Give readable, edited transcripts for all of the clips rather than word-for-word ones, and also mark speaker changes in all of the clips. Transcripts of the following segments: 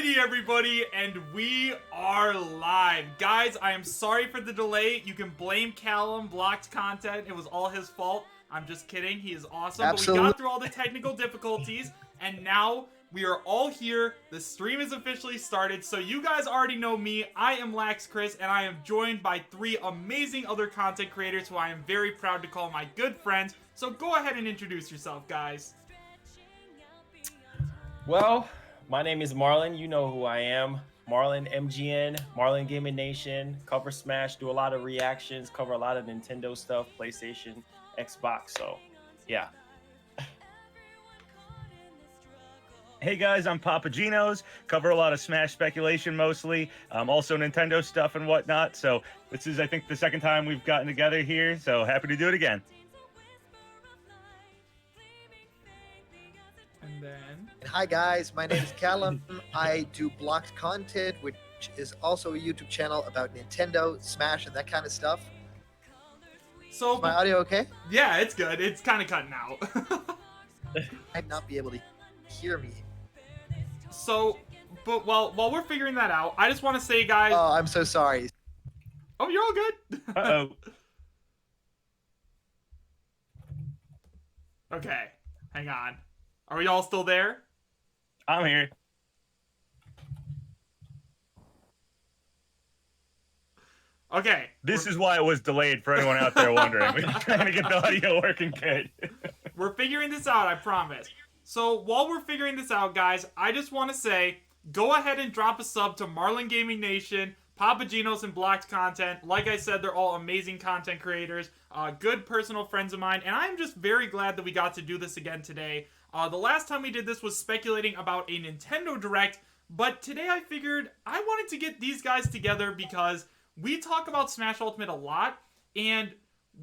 Speaker 1: Alrighty, everybody, and we are live. Guys, I am sorry for the delay. You can blame Callum, blocked content. It was all his fault. I'm just kidding. He is awesome.
Speaker 2: Absolutely.
Speaker 1: But we got through all the technical difficulties, and now we are all here. The stream is officially started, so you guys already know me. I am Lax Chris, and I am joined by three amazing other content creators who I am very proud to call my good friends. So go ahead and introduce yourself, guys.
Speaker 3: Well, my name is Marlon. You know who I am. Marlon MGN, Marlongamingnation, cover Smash, do a lot of reactions, cover a lot of Nintendo stuff, PlayStation, Xbox. So, yeah.
Speaker 4: Hey guys, I'm Papagenos, cover a lot of Smash speculation mostly, also Nintendo stuff and whatnot. So this is, I think, the second time we've gotten together here, so happy to do it again.
Speaker 1: And then...
Speaker 2: Hi guys, my name is Callum. I do blocked content, which is also a YouTube channel about Nintendo, Smash, and that kind of stuff.
Speaker 1: So,
Speaker 2: Is my audio okay?
Speaker 1: yeah, it's good. It's kind of cutting out.
Speaker 2: I'd not be able to hear me.
Speaker 1: So, but while we're figuring that out, I just want to say, guys...
Speaker 2: Oh, I'm so sorry.
Speaker 1: Oh, you're all good.
Speaker 4: Uh-oh.
Speaker 1: Okay, hang on. Are we all still there?
Speaker 4: I'm here.
Speaker 1: Okay.
Speaker 4: This is why it was delayed for anyone out there wondering. We're trying to get the audio working good.
Speaker 1: We're figuring this out, I promise. So, while we're figuring this out, guys, I just want to say, go ahead and drop a sub to Marlongamingnation, Papagenos, and Blocked Content. Like I said, they're all amazing content creators, good personal friends of mine, and I'm just very glad that we got to do this again today. The last time we did this was speculating about a Nintendo Direct, but today I figured I wanted to get these guys together because we talk about Smash Ultimate a lot, and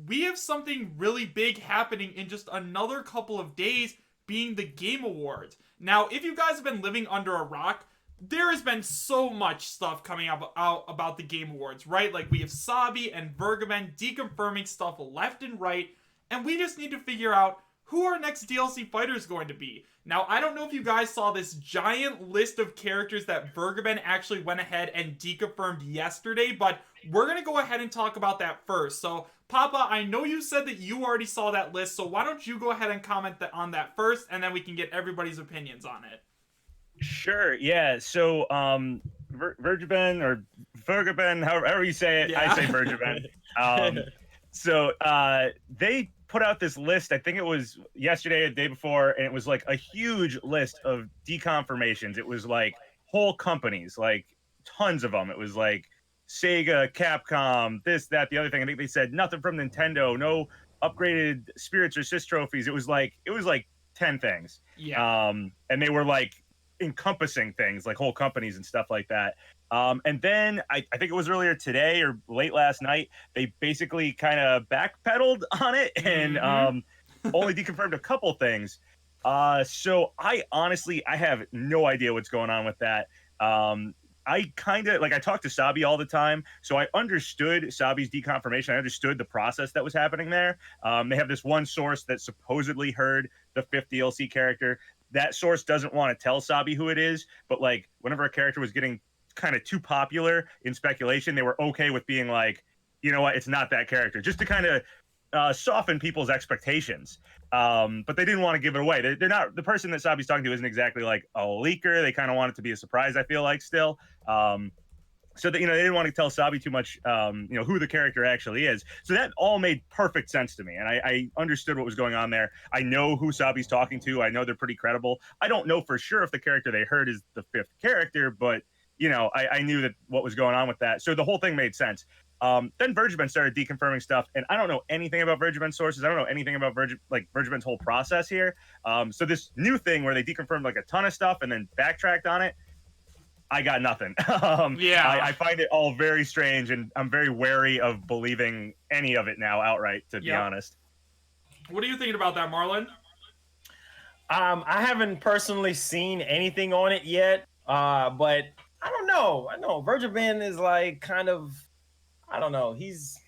Speaker 1: we have something really big happening in just another couple of days, being the Game Awards. Now, if you guys have been living under a rock, there has been so much stuff coming out about the Game Awards, right? Like, we have Sabi and Vergaben deconfirming stuff left and right, and we just need to figure out who our next DLC fighter is going to be. Now, I don't know if you guys saw this giant list of characters that Vergaben actually went ahead and deconfirmed yesterday, but we're going to go ahead and talk about that first. So, Papa, I know you said that you already saw that list, so why don't you go ahead and comment on that first, and then we can get everybody's opinions on it.
Speaker 4: Sure, yeah. So, Vergaben or Vergaben, however you say it,
Speaker 1: Yeah.
Speaker 4: I say Vergaben. So, they put out this list, I think it was yesterday or the day before, and it was like a huge list of deconfirmations. It was like whole companies, like tons of them. It was like Sega, Capcom, this, that, the other thing. I think they said nothing from Nintendo, no upgraded spirits or sys trophies. It was like 10 things.
Speaker 1: Yeah.
Speaker 4: And they were like encompassing things like whole companies and stuff like that. And then I think it was earlier today or late last night, they basically kind of backpedaled on it and only deconfirmed a couple things. So I honestly have no idea what's going on with that. I kind of, like, I talk to Sabi all the time, so I understood Sabi's deconfirmation. I understood the process that was happening there. They have this one source that supposedly heard the 5th DLC character. That source doesn't want to tell Sabi who it is, but, like, whenever a character was getting kind of too popular in speculation, they were okay with being like, you know what, it's not that character, just to kind of soften people's expectations. But they didn't want to give it away. They're not, the person that Sabi's talking to isn't exactly like a leaker. They kind of want it to be a surprise, I feel like, still. So that, they didn't want to tell Sabi too much, who the character actually is. So that all made perfect sense to me, and I understood what was going on there. I know who Sabi's talking to. I know they're pretty credible. I don't know for sure if the character they heard is the 5th character, but I knew that what was going on with that. So the whole thing made sense. Then Vergaben started deconfirming stuff, and I don't know anything about Vergaben sources. I don't know anything about Vergaben's whole process here. So this new thing where they deconfirmed like a ton of stuff and then backtracked on it, I got nothing.
Speaker 1: Yeah.
Speaker 4: I find it all very strange, and I'm very wary of believing any of it now outright, to be honest.
Speaker 1: What are you thinking about that, Marlon?
Speaker 3: I haven't personally seen anything on it yet, but I don't know. I know Vergaben is like kind of, I don't know. He's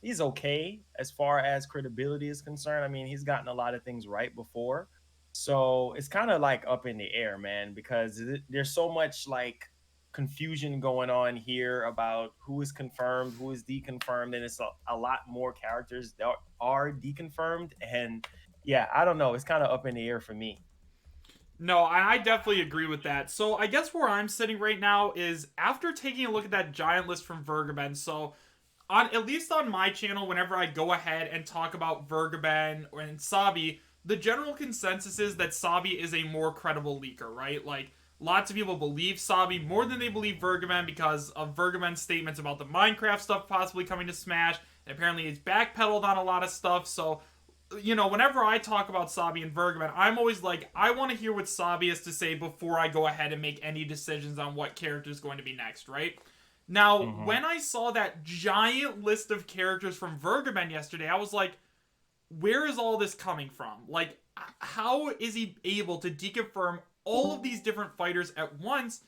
Speaker 3: okay as far as credibility is concerned. I mean, he's gotten a lot of things right before. So it's kind of like up in the air, man, because there's so much like confusion going on here about who is confirmed, who is deconfirmed, and it's a lot more characters that are deconfirmed. And yeah, I don't know. It's kind of up in the air for me.
Speaker 1: No, I definitely agree with that. So I guess where I'm sitting right now is after taking a look at that giant list from Vergaben. So on at least on my channel, whenever I go ahead and talk about Vergaben and Sabi, the general consensus is that Sabi is a more credible leaker, right? Like lots of people believe Sabi more than they believe Vergaben because of Vergaben's statements about the Minecraft stuff possibly coming to Smash, and apparently he's backpedaled on a lot of stuff. So whenever I talk about Sabi and Vergaben, I'm always like, I want to hear what Sabi has to say before I go ahead and make any decisions on what character is going to be next, right? Now, when I saw that giant list of characters from Vergaben yesterday, I was like, where is all this coming from? Like, how is he able to deconfirm all of these different fighters at once?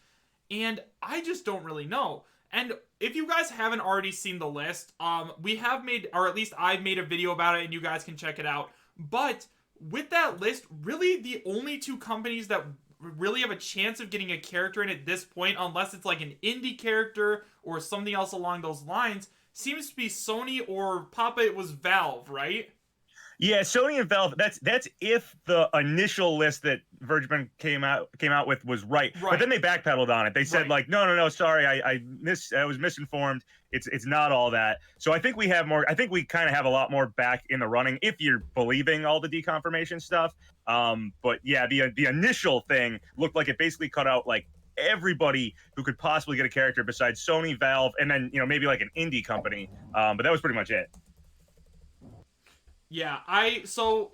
Speaker 1: And I just don't really know. And if you guys haven't already seen the list, we have made, or at least I've made a video about it, and you guys can check it out. But with that list, really the only two companies that really have a chance of getting a character in at this point, unless it's like an indie character or something else along those lines, seems to be Sony or Papa. It was Valve, right?
Speaker 4: Yeah, Sony and Valve. That's if the initial list that Vergaben came out with was right. But then they backpedaled on it. They said like, no, sorry, I was misinformed. It's not all that. So I think we have more. I think we kind of have a lot more back in the running if you're believing all the deconfirmation stuff. But yeah, the initial thing looked like it basically cut out like everybody who could possibly get a character besides Sony, Valve, and then maybe like an indie company. But that was pretty much it.
Speaker 1: Yeah, so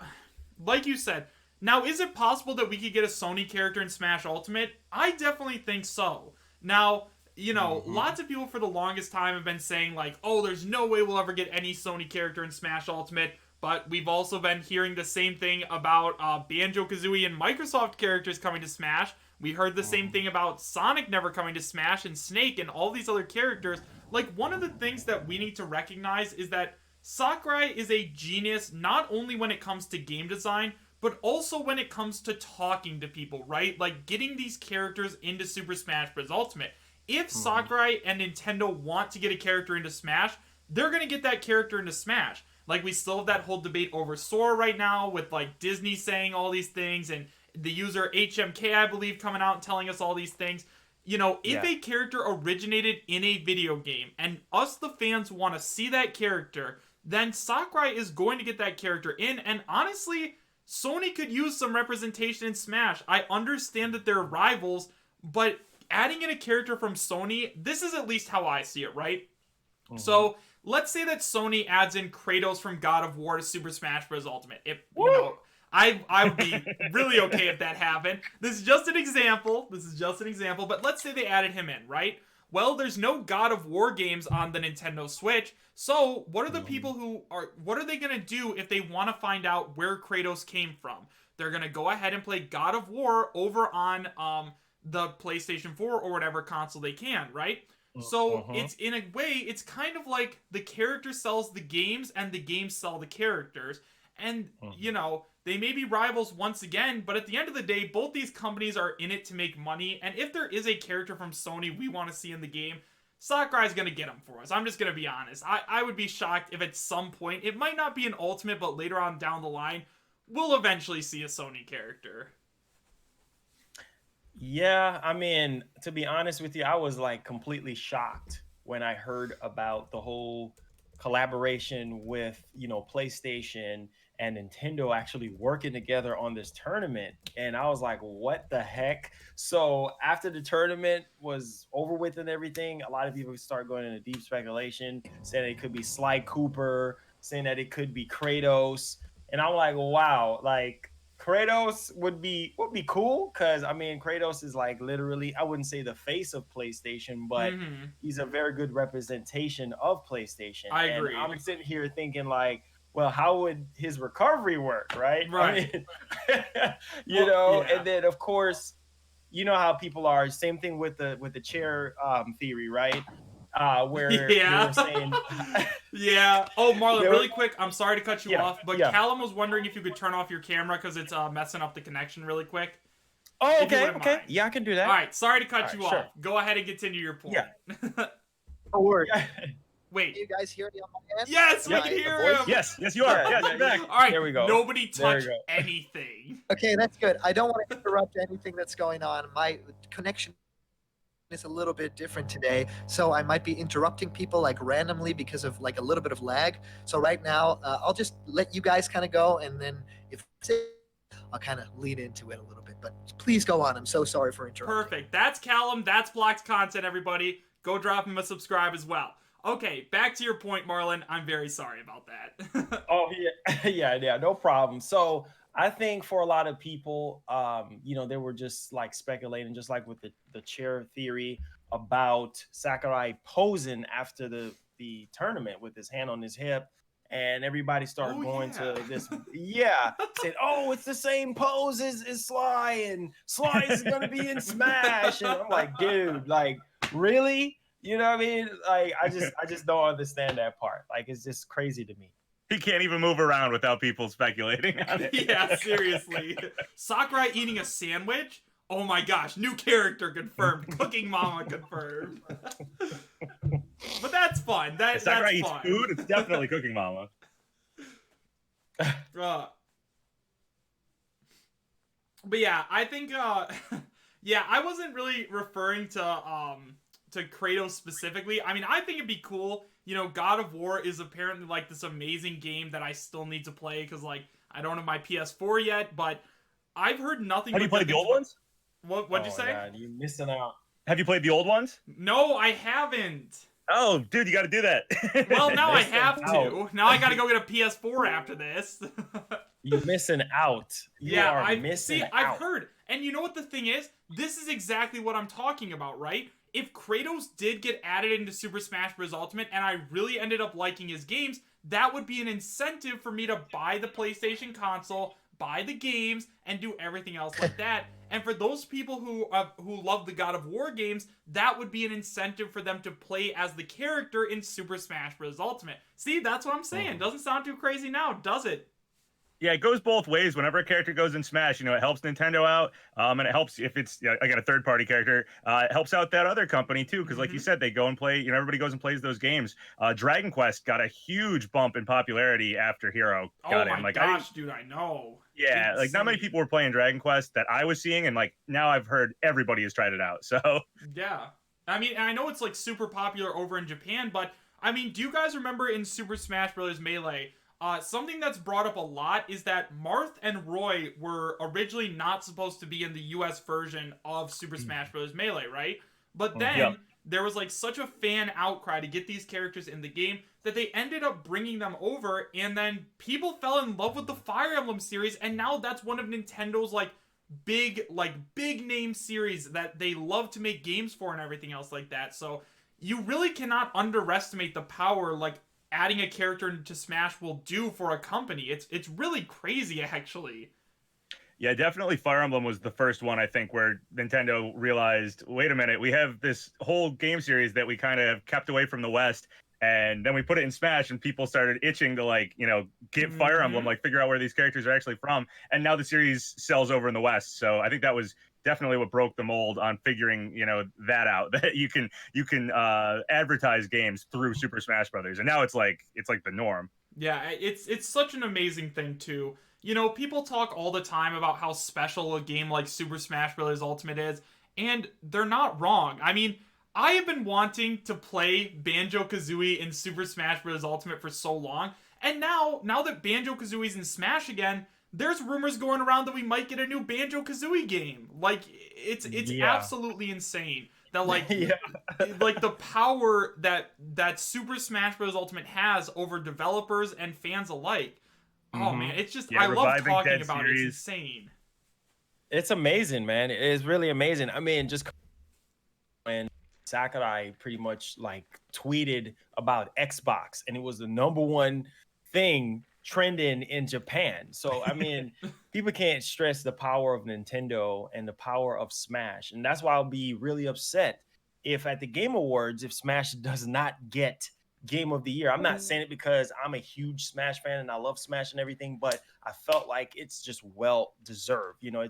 Speaker 1: like you said, now is it possible that we could get a Sony character in Smash Ultimate? I definitely think so. Now, lots of people for the longest time have been saying like, oh, there's no way we'll ever get any Sony character in Smash Ultimate, but we've also been hearing the same thing about Banjo-Kazooie and Microsoft characters coming to Smash. We heard the same thing about Sonic never coming to Smash and Snake and all these other characters. Like, one of the things that we need to recognize is that Sakurai is a genius not only when it comes to game design, but also when it comes to talking to people, right? Like getting these characters into Super Smash Bros. Ultimate. If Sakurai and Nintendo want to get a character into Smash, they're going to get that character into Smash. Like we still have that whole debate over Sora right now with like Disney saying all these things and the user HMK, I believe, coming out and telling us all these things. If a character originated in a video game and us, the fans, want to see that character, then Sakurai is going to get that character in, and honestly, Sony could use some representation in Smash. I understand that they're rivals, but adding in a character from Sony, this is at least how I see it, right? So, let's say that Sony adds in Kratos from God of War to Super Smash Bros. Ultimate. If, I would be really okay if that happened. This is just an example, but let's say they added him in, right? Well, there's no God of War games on the Nintendo Switch, so what are the people what are they going to do if they want to find out where Kratos came from? They're going to go ahead and play God of War over on the PlayStation 4 or whatever console they can, right? So it's, in a way, it's kind of like the character sells the games and the games sell the characters. And, they may be rivals once again, but at the end of the day, both these companies are in it to make money. And if there is a character from Sony we want to see in the game, Sakurai's going to get them for us. I'm just going to be honest. I would be shocked if at some point, it might not be an Ultimate, but later on down the line, we'll eventually see a Sony character.
Speaker 3: Yeah, I mean, to be honest with you, I was like completely shocked when I heard about the whole collaboration with, PlayStation and Nintendo actually working together on this tournament. And I was like, what the heck? So after the tournament was over with and everything, a lot of people start going into deep speculation, saying it could be Sly Cooper, saying that it could be Kratos. And I'm like, wow, like Kratos would be cool, because I mean Kratos is like literally, I wouldn't say the face of PlayStation, but he's a very good representation of PlayStation.
Speaker 1: I agree.
Speaker 3: And I'm sitting here thinking like, well, how would his recovery work, right?
Speaker 1: Right.
Speaker 3: I mean, and then of course, you know how people are. Same thing with the chair theory, right? where they were saying,
Speaker 1: yeah. Oh, Marlon,
Speaker 3: They were-
Speaker 1: really quick. I'm sorry to cut you
Speaker 3: Yeah,
Speaker 1: off, but
Speaker 3: yeah.
Speaker 1: Callum was wondering if you could turn off your camera because it's messing up the connection really quick.
Speaker 3: oh,
Speaker 1: If you
Speaker 3: okay,
Speaker 1: wouldn't
Speaker 3: okay,
Speaker 1: mind.
Speaker 3: yeah, I can do that.
Speaker 1: All right. Sorry to cut
Speaker 3: All right,
Speaker 1: you
Speaker 3: sure.
Speaker 1: off. Go ahead and continue your point.
Speaker 3: Yeah.
Speaker 2: No worries.
Speaker 3: Yeah.
Speaker 1: Wait.
Speaker 2: Can you guys hear me on my end?
Speaker 1: Yes, we
Speaker 3: Yeah,
Speaker 1: can
Speaker 3: the
Speaker 1: hear
Speaker 3: voice?
Speaker 1: him.
Speaker 4: Yes, yes, you are.
Speaker 3: Yeah,
Speaker 4: Yes,
Speaker 3: yeah,
Speaker 4: you're back.
Speaker 1: All right.
Speaker 3: There we go.
Speaker 1: Nobody
Speaker 3: There we
Speaker 1: touch
Speaker 3: go.
Speaker 1: anything.
Speaker 2: Okay, that's good. I don't want to interrupt anything that's going on. My connection is a little bit different today, so I might be interrupting people like randomly because of like a little bit of lag. So right now, I'll just let you guys kind of go, and then if I'll kind of lead into it a little bit. But please go on. I'm so sorry for interrupting.
Speaker 1: Perfect. That's Callum. That's Block's content, everybody. Go drop him a subscribe as well. Okay, back to your point, Marlon. I'm very sorry about that.
Speaker 3: Oh yeah, yeah, no problem. So I think for a lot of people, they were just like speculating, just like with the chair theory about Sakurai posing after the tournament with his hand on his hip, and everybody started going to this, said, oh, it's the same pose as Sly, and Sly is gonna be in Smash, and I'm like, dude, like really? You know what I mean? Like I just don't understand that part. Like it's just crazy to me.
Speaker 4: He can't even move around without people speculating on it.
Speaker 1: Yeah, seriously. Sakurai eating a sandwich? Oh my gosh, new character confirmed. Cooking Mama confirmed. But that's fun.
Speaker 4: If Sakurai
Speaker 1: That's
Speaker 4: eats
Speaker 1: fun.
Speaker 4: food, it's definitely Cooking Mama.
Speaker 1: But yeah, I think yeah, I wasn't really referring to Kratos specifically. I mean, I think it'd be cool. You know, God of War is apparently like this amazing game that I still need to play because like I don't have my PS4 yet, but I've heard nothing.
Speaker 4: Have you played the old ones?
Speaker 1: What'd you say?
Speaker 3: God, you're missing out.
Speaker 4: Have you played the old ones?
Speaker 1: No, I haven't.
Speaker 4: Oh, dude, you got to do that.
Speaker 1: Well, now I
Speaker 3: Missing
Speaker 1: have to.
Speaker 3: out.
Speaker 1: Now I gotta go get a PS4 after this.
Speaker 3: You're missing out. You are
Speaker 1: I've
Speaker 3: missing out.
Speaker 1: I've heard. And you know what the thing is? This is exactly what I'm talking about, right? If Kratos did get added into Super Smash Bros. Ultimate and I really ended up liking his games, that would be an incentive for me to buy the PlayStation console, buy the games, and do everything else like that. And for those people who love the God of War games, that would be an incentive for them to play as the character in Super Smash Bros. Ultimate. See, that's what I'm saying. Doesn't sound too crazy now, does it?
Speaker 4: Yeah, it goes both ways. Whenever a character goes in Smash, it helps Nintendo out, and it helps if it's again a third-party character. It helps out that other company too, because like you said, they go and play. Everybody goes and plays those games. Dragon Quest got a huge bump in popularity after Hero got in. Like,
Speaker 1: gosh, dude, I know.
Speaker 4: Yeah,
Speaker 1: Insane.
Speaker 4: like not many people were playing Dragon Quest that I was seeing, and like now I've heard everybody has tried it out. So
Speaker 1: yeah, I mean, and I know it's like super popular over in Japan, but I mean, do you guys remember in Super Smash Bros. Melee? Something that's brought up a lot is that Marth and Roy were originally not supposed to be in the US version of Super Smash Bros. Melee, right? But then there was like such a fan outcry to get these characters in the game that they ended up bringing them over, and then people fell in love with the Fire Emblem series, and now that's one of Nintendo's big name series that they love to make games for and everything else like that. So you really cannot underestimate the power adding a character into Smash will do for a company. It's really crazy, actually.
Speaker 4: yeah, definitely Fire Emblem was the first one, I think, where Nintendo realized, wait a minute, we have this whole game series that we kind of have kept away from the West, and then we put it in Smash, and people started itching to get Fire Emblem, figure out where these characters are actually from, and now the series sells over in the West. So I think that was definitely what broke the mold on figuring that out, that you can advertise games through Super Smash Brothers, and now it's like the norm.
Speaker 1: Yeah, it's such an amazing thing too. People talk all the time about how special a game like Super Smash Bros. Ultimate is, and they're not wrong. I mean, I have been wanting to play Banjo-Kazooie in Super Smash Bros. Ultimate for so long, and now that Banjo-Kazooie's in Smash again, there's rumors going around that we might get a new Banjo-Kazooie game. It's absolutely insane that the power that Super Smash Bros. Ultimate has over developers and fans alike. Oh man, it's just I love talking about it. It's insane.
Speaker 3: It's amazing, man. It is really amazing. I mean, just when Sakurai pretty much tweeted about Xbox, and it was the #1 thing trending in Japan. So I mean, people can't stress the power of Nintendo and the power of Smash, and that's why I'll be really upset if at the Game Awards, if Smash does not get Game of the Year, I'm not saying it because I'm a huge Smash fan and I love Smash and everything, but I felt like it's just well deserved. You know,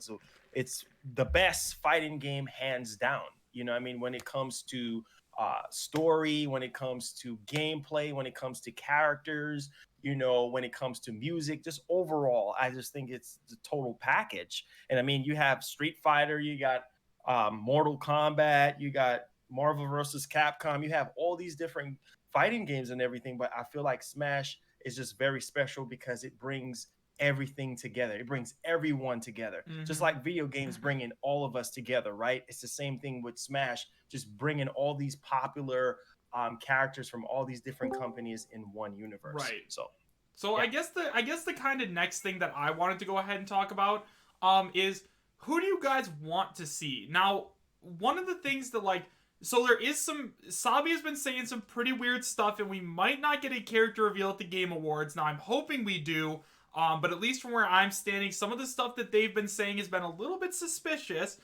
Speaker 3: it's the best fighting game hands down. You know, I mean, when it comes to story, when it comes to gameplay, when it comes to characters, you know, when it comes to music, just overall, I just think it's the total package. And I mean, you have Street Fighter, you got Mortal Kombat, you got Marvel versus Capcom, you have all these different fighting games and everything, but I feel like Smash is just very special because it brings everything together. It brings everyone together. Just like video games bringing all of us together, right? It's the same thing with Smash, just bringing all these popular characters from all these different companies in one universe.
Speaker 1: Right.
Speaker 3: So
Speaker 1: yeah. I guess the kind of next thing that I wanted to go ahead and talk about is who do you guys want to see? Now, one of the things that so there is some, Sabi has been saying some pretty weird stuff, and we might not get a character reveal at the Game Awards. Now, I'm hoping we do, but at least from where I'm standing, some of the stuff that they've been saying has been a little bit suspicious.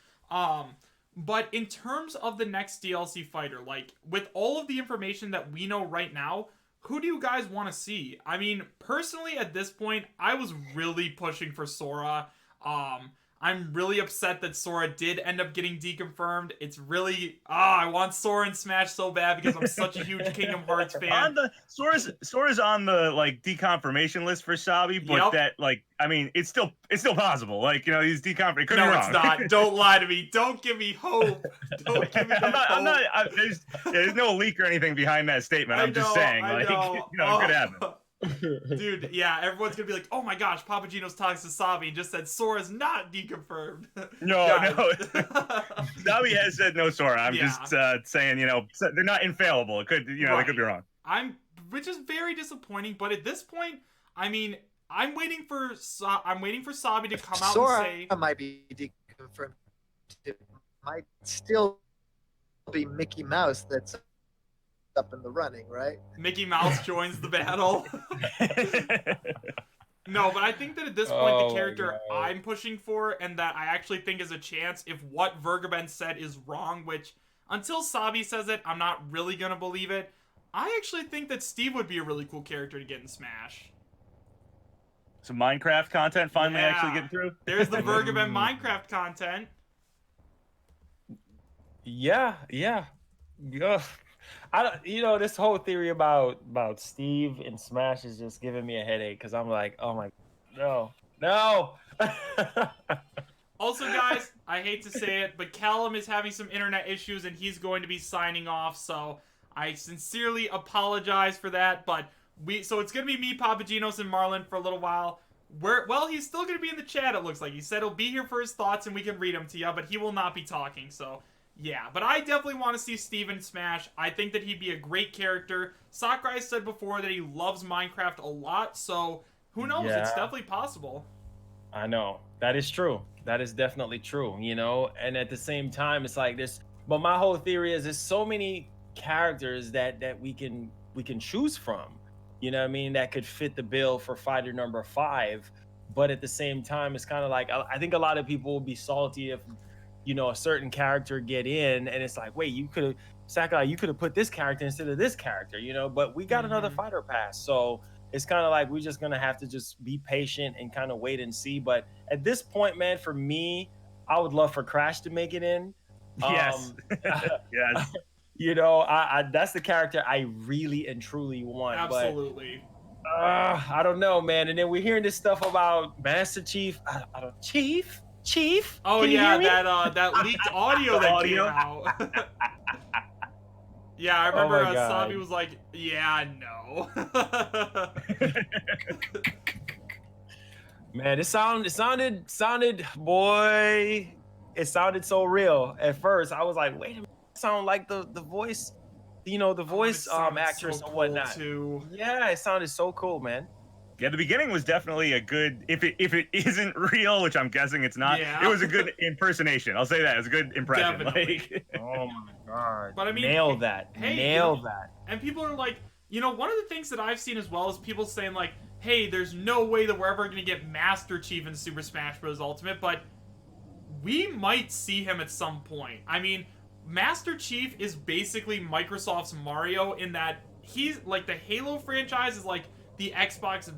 Speaker 1: But in terms of the next DLC fighter, like, with all of the information that we know right now, who do you guys want to see? I mean, personally, at this point, I was really pushing for Sora. I'm really upset that Sora did end up getting deconfirmed. It's really, I want Sora in Smash so bad because I'm such a huge Kingdom Hearts fan.
Speaker 4: Sora's on the like deconfirmation list for Sabi, but that I mean, it's still possible. Like, you know, he's deconfirmed.
Speaker 1: No, it's not. Don't lie to me. Don't give me hope. Don't give me that hope.
Speaker 4: There's no leak or anything behind that statement. I'm just saying, like, you know, it could happen.
Speaker 1: Dude, yeah, everyone's gonna be like, oh my gosh, Papagenos talks to Sabi and just said Sora's not deconfirmed.
Speaker 4: No. Sabi has said no Sora. I'm just saying, you know, they're not infallible. It could, you know, they could be wrong.
Speaker 1: Which is very disappointing, but at this point, I mean, I'm waiting for Sabi to come out
Speaker 2: Sora
Speaker 1: and say
Speaker 2: might be deconfirmed. It might still be Mickey Mouse that's up in the running, right?
Speaker 1: Mickey Mouse joins the battle. No, but I think that at this point, the character I'm pushing for, and that I actually think is a chance if what Vergaben said is wrong, which until Sabi says it, I'm not really gonna believe it. I actually think that Steve would be a really cool character to get in Smash.
Speaker 4: Some Minecraft content finally actually getting through.
Speaker 1: There's the Vergaben Minecraft content.
Speaker 3: Yeah. You know, this whole theory about Steve and Smash is just giving me a headache because I'm like, oh my, no.
Speaker 1: Also, guys, I hate to say it, but Callum is having some internet issues and he's going to be signing off. So I sincerely apologize for that. But so it's gonna be me, Papagenos, and Marlon for a little while. Well, he's still gonna be in the chat. It looks like he said he'll be here for his thoughts and we can read them to you, but he will not be talking. So. Yeah, but I definitely want to see Steven Smash. I think that he'd be a great character. Sakurai said before that he loves Minecraft a lot, so who knows? Yeah. It's definitely possible.
Speaker 3: I know. That is true. That is definitely true, you know? And at the same time, it's like this. But my whole theory is there's so many characters that we can choose from, you know what I mean, that could fit the bill for fighter number 5. But at the same time, it's kind of like, I think a lot of people will be salty if, you know, a certain character get in and it's like, wait, you could have, Sakurai, you could have put this character instead of this character, you know, but we got another fighter pass. So it's kind of like, we're just going to have to just be patient and kind of wait and see. But at this point, man, for me, I would love for Crash to make it in.
Speaker 4: Yes. Yes.
Speaker 3: You know, I that's the character I really and truly want.
Speaker 1: Absolutely.
Speaker 3: But, I don't know, man. And then we're hearing this stuff about Master Chief. I don't, Chief?
Speaker 1: Oh yeah, that leaked audio that came out. Yeah, I remember Sabi was like, "Yeah, no."
Speaker 3: Man, it sounded, boy, it sounded so real. At first, I was like, "Wait a minute, it sounded like the voice, you know, the voice actress
Speaker 1: so
Speaker 3: and whatnot."
Speaker 1: Cool too.
Speaker 3: Yeah, it sounded so cool, man.
Speaker 4: Yeah, the beginning was definitely a good, if it isn't real, which I'm guessing it's not, it was a good impersonation. I'll say that. It was a good impression.
Speaker 1: Definitely.
Speaker 3: Oh my God.
Speaker 1: But I mean,
Speaker 3: nail that.
Speaker 1: And people are like, you know, one of the things that I've seen as well is people saying like, hey, there's no way that we're ever going to get Master Chief in Super Smash Bros. Ultimate, but we might see him at some point. I mean, Master Chief is basically Microsoft's Mario in that he's like the Halo franchise is like the Xbox's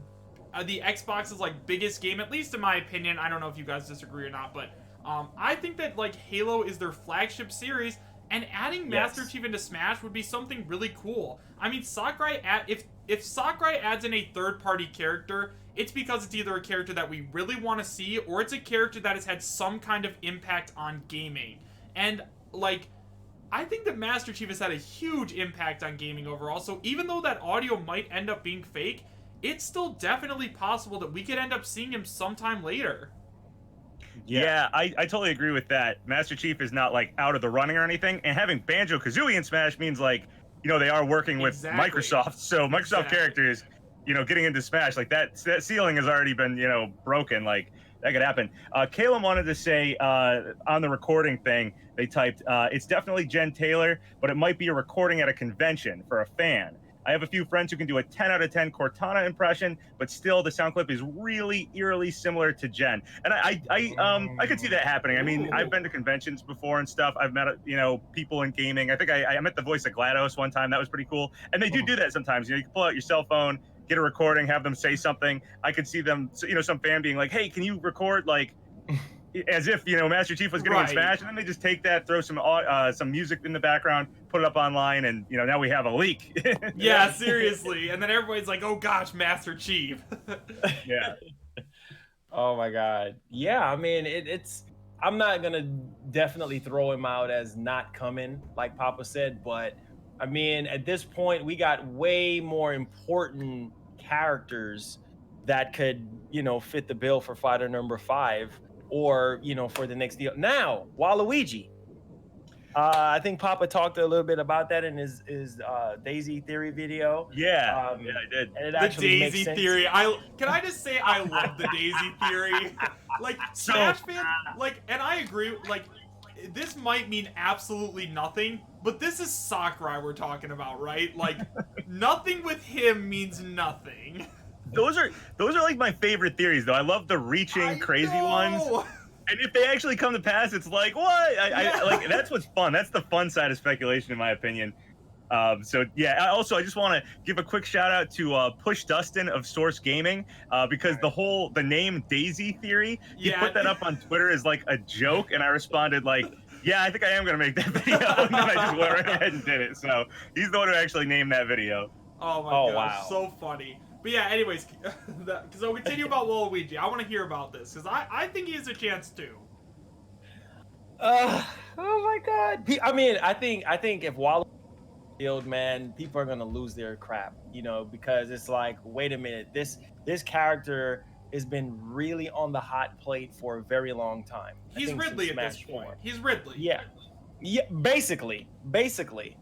Speaker 1: like biggest game, at least in my opinion. I don't know if you guys disagree or not, but I think that like Halo is their flagship series, and adding Master Chief into Smash would be something really cool. I mean, if Sakurai adds in a third-party character, it's because it's either a character that we really want to see, or it's a character that has had some kind of impact on gaming. And like, I think that Master Chief has had a huge impact on gaming overall. So even though that audio might end up being fake, it's still definitely possible that we could end up seeing him sometime later.
Speaker 4: Yeah, I totally agree with that. Master Chief is not like out of the running or anything, and having Banjo-Kazooie in Smash means like, you know, they are working with Microsoft, so Microsoft characters, you know, getting into Smash, like that ceiling has already been, you know, broken. Like that could happen. Caleb wanted to say on the recording thing, they typed, it's definitely Jen Taylor, but it might be a recording at a convention for a fan. I have a few friends who can do a 10 out of 10 Cortana impression, but still the sound clip is really eerily similar to Jen. And I could see that happening. I mean, I've been to conventions before and stuff. I've met, you know, people in gaming. I think I met the voice of GLaDOS one time. That was pretty cool. And they do that sometimes. You know, you can pull out your cell phone, get a recording, have them say something. I could see them, you know, some fan being like, hey, can you record like, as if, you know, Master Chief was getting in Smash, and then they just take that, throw some music in the background, put it up online, and, you know, now we have a leak.
Speaker 1: Yeah, seriously. And then everybody's like, oh gosh, Master Chief.
Speaker 4: Yeah.
Speaker 3: Oh my God. Yeah, I mean, it's I'm not gonna definitely throw him out as not coming, like Papa said, but I mean, at this point, we got way more important characters that could, you know, fit the bill for fighter number 5. Or, you know, for the next deal. Now, Waluigi. I think Papa talked a little bit about that in his Daisy theory video.
Speaker 4: Yeah, yeah, I did.
Speaker 3: And it
Speaker 1: the
Speaker 3: actually
Speaker 1: Daisy
Speaker 3: makes sense.
Speaker 1: theory. Can I just say I love the Daisy theory? Like Smash fans, like, and I agree. Like, this might mean absolutely nothing, but this is Sakurai we're talking about, right? Like, nothing with him means nothing.
Speaker 4: Those are like my favorite theories, though. I love the reaching, crazy ones. And if they actually come to pass, it's like, what? I like, that's what's fun. That's the fun side of speculation, in my opinion. So yeah. I just want to give a quick shout out to Push Dustin of Source Gaming, because the name Daisy Theory, he put that up on Twitter as like a joke, and I responded like, yeah, I think I am gonna make that video, and then I just went right ahead and did it. So he's the one who actually named that video.
Speaker 1: Oh my gosh, wow. So funny. But yeah, anyways, so continue about Waluigi. I want to hear about this, because I think he has a chance too.
Speaker 3: Oh my God. I mean, I think if Waluigi field, man, people are gonna lose their crap, you know, because it's like, wait a minute, this character has been really on the hot plate for a very long time.
Speaker 1: He's Ridley at this point. He's Ridley.
Speaker 3: Yeah, basically.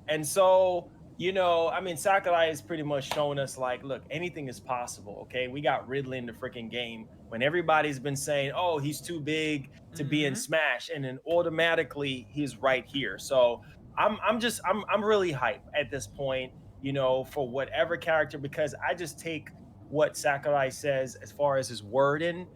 Speaker 3: And so, you know, I mean, Sakurai has pretty much shown us, like, look, anything is possible, okay? We got Ridley in the freaking game when everybody's been saying, oh, he's too big to be in Smash, and then automatically he's right here. So I'm really hyped at this point, you know, for whatever character, because I just take what Sakurai says as far as his wording,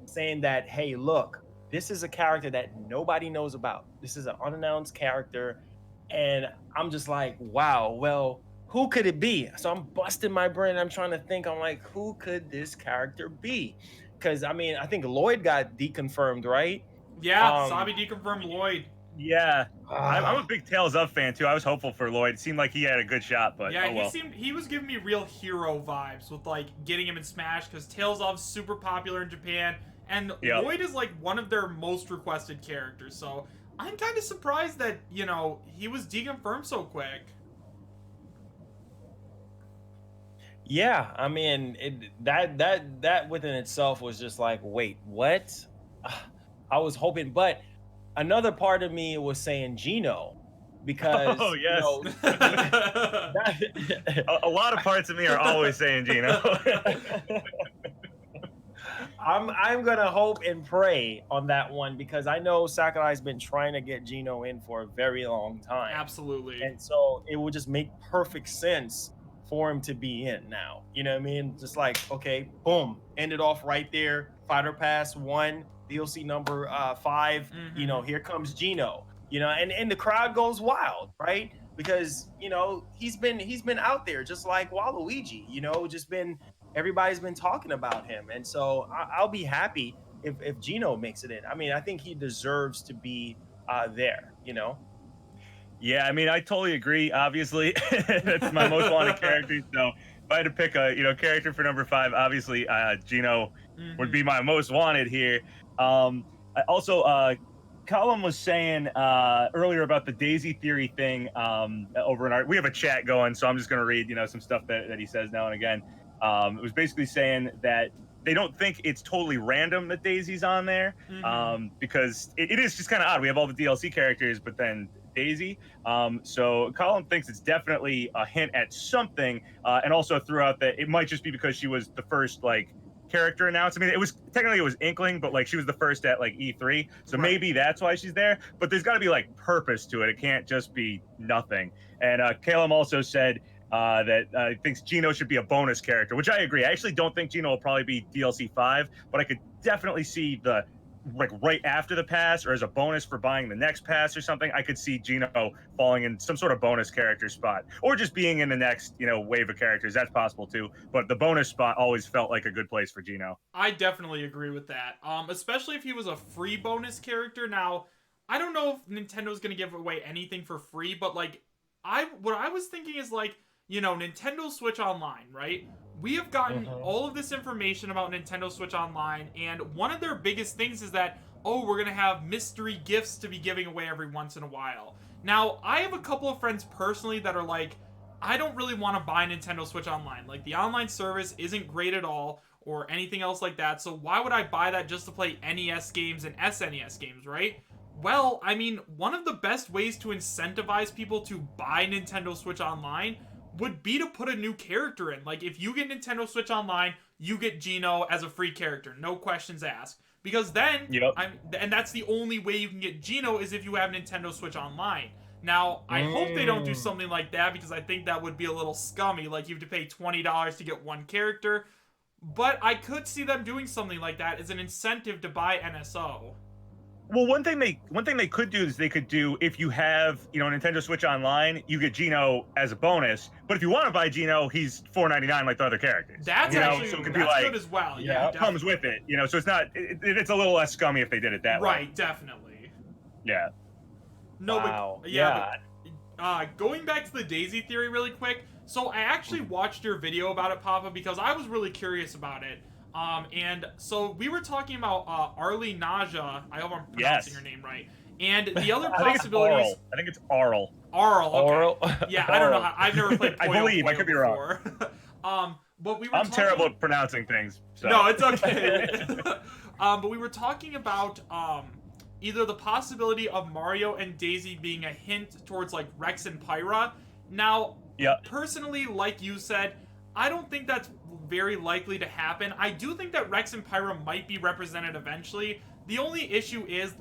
Speaker 3: saying that, hey, look, this is a character that nobody knows about. This is an unannounced character. And I'm just like, wow, well, who could it be? So I'm busting my brain. I'm trying to think. I'm like, who could this character be? Because, I mean, I think Lloyd got deconfirmed, right?
Speaker 1: Yeah, Sabi deconfirmed Lloyd.
Speaker 4: Yeah, I'm a big Tales of fan, too. I was hopeful for Lloyd. It seemed like he had a good shot, but
Speaker 1: yeah,
Speaker 4: oh well.
Speaker 1: he was giving me real hero vibes with, like, getting him in Smash, because Tales of's super popular in Japan, and Lloyd is, like, one of their most requested characters, so I'm kind of surprised that, you know, he was deconfirmed so quick.
Speaker 3: Yeah, I mean, that within itself was just like, wait, what? I was hoping, but another part of me was saying Geno, because
Speaker 4: oh yes,
Speaker 3: you know,
Speaker 4: a lot of parts of me are always saying Geno.
Speaker 3: I'm gonna hope and pray on that one, because I know Sakurai's been trying to get Geno in for a very long time.
Speaker 1: Absolutely.
Speaker 3: And so it would just make perfect sense for him to be in now. You know what I mean? Just like, okay, boom, end it off right there. Fighter Pass 1, DLC number 5. You know, here comes Geno. you know, and the crowd goes wild, right? Because you know he's been out there just like Waluigi, you know, just been everybody's been talking about him, and so I'll be happy if Geno makes it in. I mean, I think he deserves to be there, you know.
Speaker 4: Yeah, I mean, I totally agree. Obviously, that's my most wanted character. So if I had to pick a character for number 5, obviously Gino would be my most wanted here. I also Colin was saying earlier about the Daisy theory thing over in our we have a chat going, so I'm just going to read some stuff that he says now and again. It was basically saying that they don't think it's totally random that Daisy's on there because it is just kind of odd. We have all the DLC characters, but then Daisy. So Colin thinks it's definitely a hint at something, and also threw out that it might just be because she was the first character announced. I mean, it was Inkling, but she was the first at E3, so maybe that's why she's there. But there's got to be purpose to it. It can't just be nothing. And Calum also said that thinks Geno should be a bonus character, which I agree. I actually don't think Geno will probably be DLC 5, but I could definitely see the right after the pass or as a bonus for buying the next pass or something. I could see Geno falling in some sort of bonus character spot or just being in the next wave of characters. That's possible too, but the bonus spot always felt like a good place for Geno.
Speaker 1: I definitely agree with that, especially if he was a free bonus character. Now I don't know if Nintendo's gonna give away anything for free, but what I was thinking is Nintendo Switch Online, right? We have gotten all of this information about Nintendo Switch Online, and one of their biggest things is that, we're going to have mystery gifts to be giving away every once in a while. Now, I have a couple of friends personally that are I don't really want to buy Nintendo Switch Online. The online service isn't great at all, or anything else like that, so why would I buy that just to play NES games and SNES games, right? Well, I mean, one of the best ways to incentivize people to buy Nintendo Switch Online would be to put a new character in. If you get Nintendo Switch Online, you get Geno as a free character, no questions asked. Because then, and that's the only way you can get Geno is if you have Nintendo Switch Online. Now, I hope they don't do something like that because I think that would be a little scummy. You have to pay $20 to get one character. But I could see them doing something like that as an incentive to buy NSO.
Speaker 4: Well, one thing they could do is they could do, if you have Nintendo Switch Online, you get Geno as a bonus. But if you want to buy Geno, he's $4.99 like the other characters.
Speaker 1: That's actually so it could be good as well. Yeah,
Speaker 4: it comes with it. So it's not. It's a little less scummy if they did it that way.
Speaker 1: Right, definitely.
Speaker 4: Yeah.
Speaker 1: No,
Speaker 3: wow.
Speaker 1: But, going back to the Daisy theory really quick. So I actually watched your video about it, Papa, because I was really curious about it. And so we were talking about Arlie Naja. I hope I'm pronouncing your name right. And the other possibilities.
Speaker 4: I think it's Arl.
Speaker 1: Arl. Okay. Yeah, I don't know. I've never played Puyo
Speaker 4: I believe.
Speaker 1: Puyo
Speaker 4: I could be
Speaker 1: before.
Speaker 4: wrong.
Speaker 1: But we were.
Speaker 4: I'm terrible at pronouncing things. So.
Speaker 1: No, it's okay. But we were talking about either the possibility of Mario and Daisy being a hint towards Rex and Pyra. Now, personally, like you said, I don't think that's very likely to happen. I do think that Rex and Pyra might be represented eventually. The only issue is,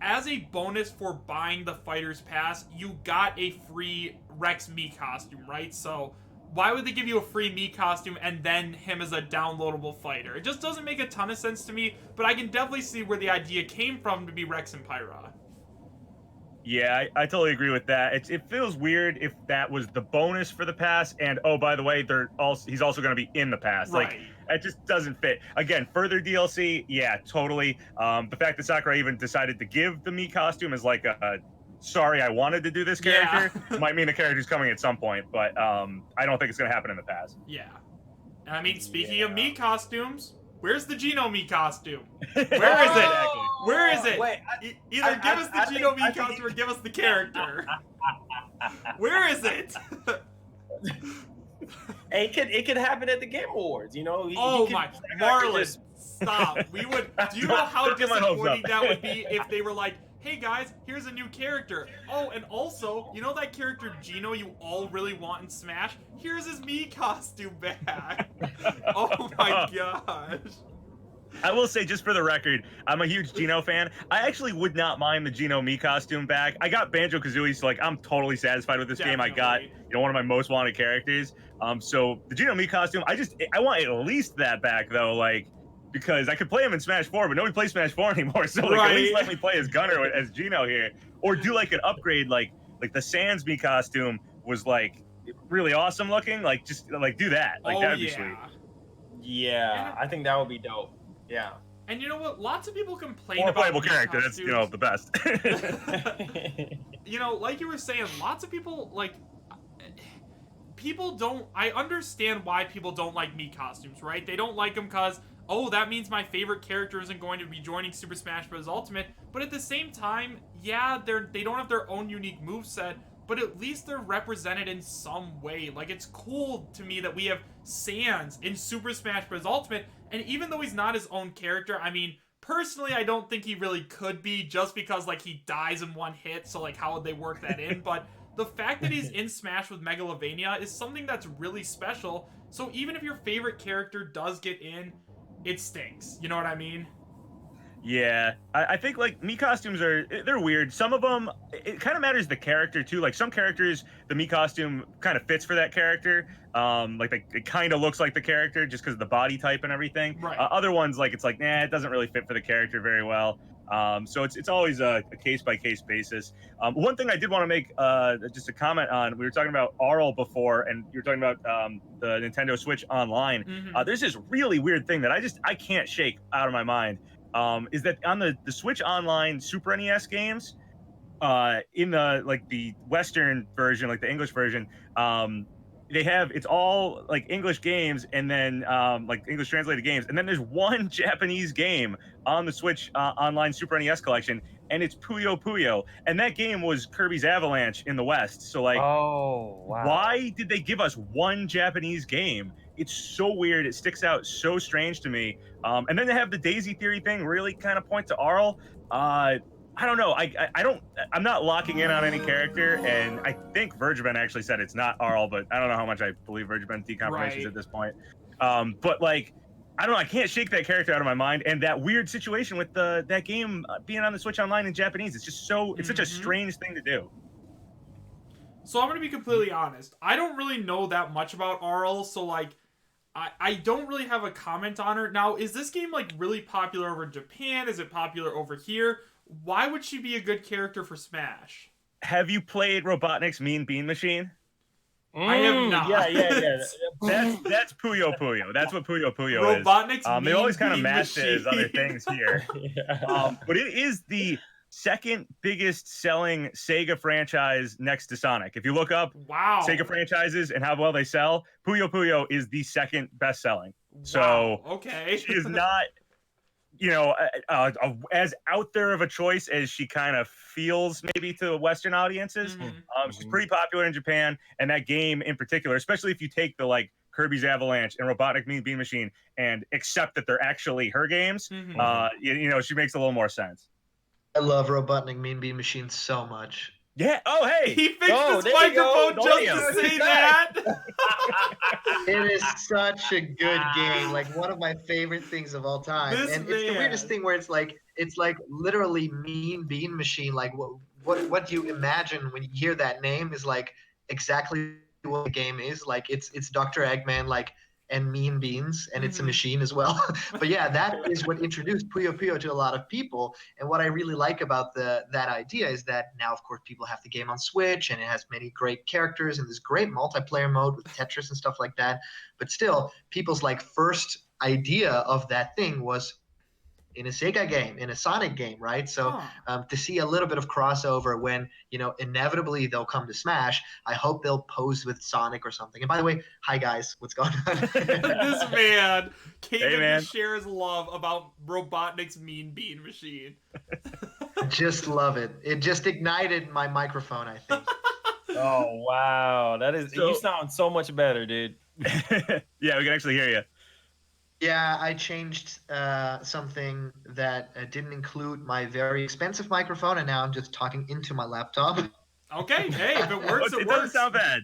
Speaker 1: as a bonus for buying the Fighter's Pass, you got a free Rex Mii costume, right? So why would they give you a free Mii costume and then him as a downloadable fighter? It just doesn't make a ton of sense to me, but I can definitely see where the idea came from to be Rex and Pyra.
Speaker 4: Yeah, I totally agree with that. It feels weird if that was the bonus for the pass, and by the way, he's also going to be in the pass.
Speaker 1: Right.
Speaker 4: It just doesn't fit. Again, further DLC, yeah, totally. The fact that Sakurai even decided to give the Mii costume is sorry, I wanted to do this character. Might mean the character's coming at some point, but I don't think it's going to happen in the pass.
Speaker 1: Yeah. And I mean, speaking of Mii costumes, where's the Geno Mii costume? Where is it? Where is it?
Speaker 3: Wait,
Speaker 1: Either give us the Geno Mii costume or give us the character. Where is it?
Speaker 3: And it could happen at the Game Awards,
Speaker 1: Marlon, stop. Do you know how disappointing that would be if they were like, hey guys, here's a new character. Oh, and also, you know that character Geno you all really want in Smash? Here's his Mii costume back. Oh my gosh.
Speaker 4: I will say, just for the record, I'm a huge Geno fan. I actually would not mind the Geno Mii costume back. I got Banjo-Kazooie, so I'm totally satisfied with this game. I got one of my most wanted characters. So the Geno Mii costume, I want at least that back though. because I could play him in Smash 4, but nobody plays Smash 4 anymore. So like, at least let me play as Gunner as Geno here, or do like an upgrade, like the Sansby costume was like really awesome looking. Like just like do that. Like
Speaker 1: Oh,
Speaker 4: that'd be
Speaker 1: yeah.
Speaker 4: sweet.
Speaker 3: Yeah, I think that would be dope. Yeah.
Speaker 1: And you know what? Lots of people complain
Speaker 4: Or a
Speaker 1: about
Speaker 4: playable
Speaker 1: Mii
Speaker 4: character. That's
Speaker 1: costumes.
Speaker 4: the best.
Speaker 1: You know, like you were saying, lots of people like. People don't. I understand why people don't like Mii costumes, right? They don't like them because, oh, that means my favorite character isn't going to be joining Super Smash Bros. Ultimate. But at the same time, yeah, they don't have their own unique moveset, but at least they're represented in some way. Like, it's cool to me that we have Sans in Super Smash Bros. Ultimate, and even though he's not his own character, I mean, personally, I don't think he really could be, just because, like, he dies in one hit, so, like, how would they work that in? But the fact that he's in Smash with Megalovania is something that's really special, so even if your favorite character does get in, it stinks. You know what I mean?
Speaker 4: Yeah, I think like Mii costumes they're weird. Some of them, it kind of matters the character too. Like some characters, the Mii costume kind of fits for that character. Like it kind of looks like the character just because of the body type and everything.
Speaker 1: Right.
Speaker 4: Other ones, like it's like, nah, it doesn't really fit for the character very well. So it's always a case by case basis. One thing I did want to make just a comment on, we were talking about Arl before, and you were talking about the Nintendo Switch Online.
Speaker 1: Mhm.
Speaker 4: There's this really weird thing that I can't shake out of my mind. Is that on the Switch Online Super NES games, in the Western version, like the English version, it's all like English games, and then like English translated games, and then there's one Japanese game on the Switch Online Super NES collection, and it's Puyo Puyo, and that game was Kirby's Avalanche in the West. So like,
Speaker 3: Oh, wow.
Speaker 4: why did they give us one Japanese game? It's so weird. It sticks out so strange to me. And then they have the Daisy theory thing really kind of point to Arl. I don't know. I'm not locking in on any character, and I think Vergeman actually said it's not Arl, but I don't know how much I believe Vergeman's deconfirmations at this point. But like, I don't know. I can't shake that character out of my mind, and that weird situation with that game being on the Switch Online in Japanese. It's just it's such a strange thing to do.
Speaker 1: So I'm gonna be completely honest. I don't really know that much about Arl, so like, I don't really have a comment on her. Now, is this game like really popular over in Japan? Is it popular over here? Why would she be a good character for Smash?
Speaker 4: Have you played Robotnik's Mean Bean Machine?
Speaker 1: I have not.
Speaker 3: Yeah.
Speaker 4: That's Puyo Puyo. That's what Puyo Puyo is.
Speaker 1: Robotnik's
Speaker 4: They always kind of
Speaker 1: Mean
Speaker 4: match it as other
Speaker 1: Machine.
Speaker 4: things here.
Speaker 3: Yeah.
Speaker 4: But it is the second biggest selling Sega franchise next to Sonic. If you look up
Speaker 1: Wow.
Speaker 4: Sega franchises and how well they sell, Puyo Puyo is the second best selling.
Speaker 1: Wow.
Speaker 4: So
Speaker 1: Okay.
Speaker 4: she is not, as out there of a choice as she kind of feels maybe to Western audiences.
Speaker 1: Mhm.
Speaker 4: She's pretty popular in Japan, and that game in particular, especially if you take the like Kirby's Avalanche and Robotnik Mean Bean Machine and accept that they're actually her games,
Speaker 1: Mhm.
Speaker 4: she makes a little more sense.
Speaker 2: I love Robotnik Mean Bean Machine so much.
Speaker 4: Yeah. Oh, hey.
Speaker 1: He fixed
Speaker 3: Oh,
Speaker 1: his
Speaker 3: there you go.
Speaker 1: microphone just
Speaker 3: Damn.
Speaker 1: to say that.
Speaker 2: It is such a good game, like one of my favorite things of all time.
Speaker 1: This
Speaker 2: And it's the weirdest
Speaker 1: man.
Speaker 2: thing where it's like literally Mean Bean Machine. Like what you imagine when you hear that name is like exactly what the game is. Like it's Dr. Eggman, like, and Mean Beans, and it's a
Speaker 1: Mhm.
Speaker 2: machine as well. But yeah, that is what introduced Puyo Puyo to a lot of people. And what I really like about that idea is that now, of course, people have the game on Switch, and it has many great characters and this great multiplayer mode with Tetris and stuff like that. But still, people's like first idea of that thing was in a Sega game, in a Sonic game, right? So
Speaker 1: Huh.
Speaker 2: to see a little bit of crossover when, inevitably they'll come to Smash, I hope they'll pose with Sonic or something. And by the way, hi guys, what's going on?
Speaker 1: This man came
Speaker 4: Hey,
Speaker 1: in
Speaker 4: man.
Speaker 1: to share his love about Robotnik's Mean Bean Machine.
Speaker 2: Just love it. It just ignited my microphone, I think.
Speaker 3: Oh, wow. You sound so much better, dude.
Speaker 4: Yeah, we can actually hear you.
Speaker 2: Yeah, I changed something that didn't include my very expensive microphone, and now I'm just talking into my laptop.
Speaker 1: Okay, hey, if it works,
Speaker 4: It
Speaker 1: it
Speaker 4: doesn't
Speaker 1: works.
Speaker 4: sound bad.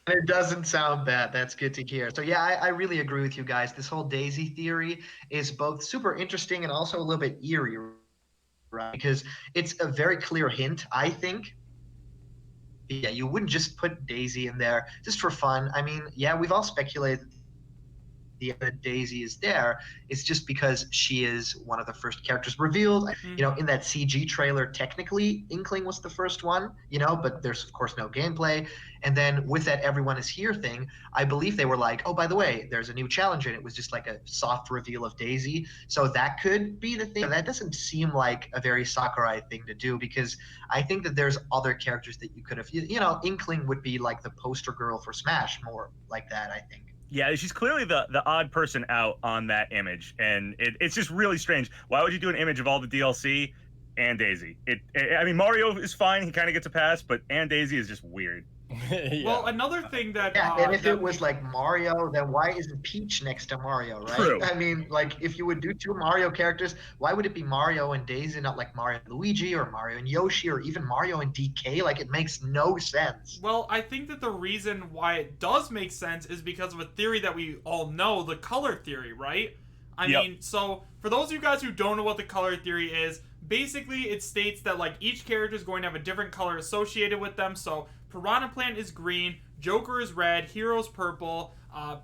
Speaker 2: It doesn't sound bad. That's good to hear. So yeah, I really agree with you guys. This whole Daisy theory is both super interesting and also a little bit eerie, right? Because it's a very clear hint, I think. Yeah, you wouldn't just put Daisy in there just for fun. I mean, yeah, we've all speculated the Daisy is there is just because she is one of the first characters revealed. You know, in that CG trailer, technically Inkling was the first one, you know, but there's of course no gameplay. And then with that everyone is here thing, I believe they were like, oh, by the way, there's a new challenger, and it was just like a soft reveal of Daisy. So that could be the thing. That doesn't seem like a very Sakurai thing to do, because I think that there's other characters that you could have, you know, Inkling would be like the poster girl for Smash, more like that, I think.
Speaker 4: Yeah, she's clearly the odd person out on that image, and it's just really strange. Why would you do an image of all the DLC and Daisy? I mean, Mario is fine; he kind of gets a pass, but and Daisy is just weird.
Speaker 3: Yeah.
Speaker 1: Well, another thing that
Speaker 2: and if it was like Mario, then why isn't Peach next to Mario, right?
Speaker 4: True.
Speaker 2: I mean, like if you would do two Mario characters, why would it be Mario and Daisy, not like Mario and Luigi or Mario and Yoshi or even Mario and DK? Like it makes no sense.
Speaker 1: Well, I think that the reason why it does make sense is because of a theory that we all know, the color theory, right? I mean, so for those of you guys who don't know what the color theory is, basically it states that like each character is going to have a different color associated with them. So Piranha Plant is green, Joker is red, Hero's purple,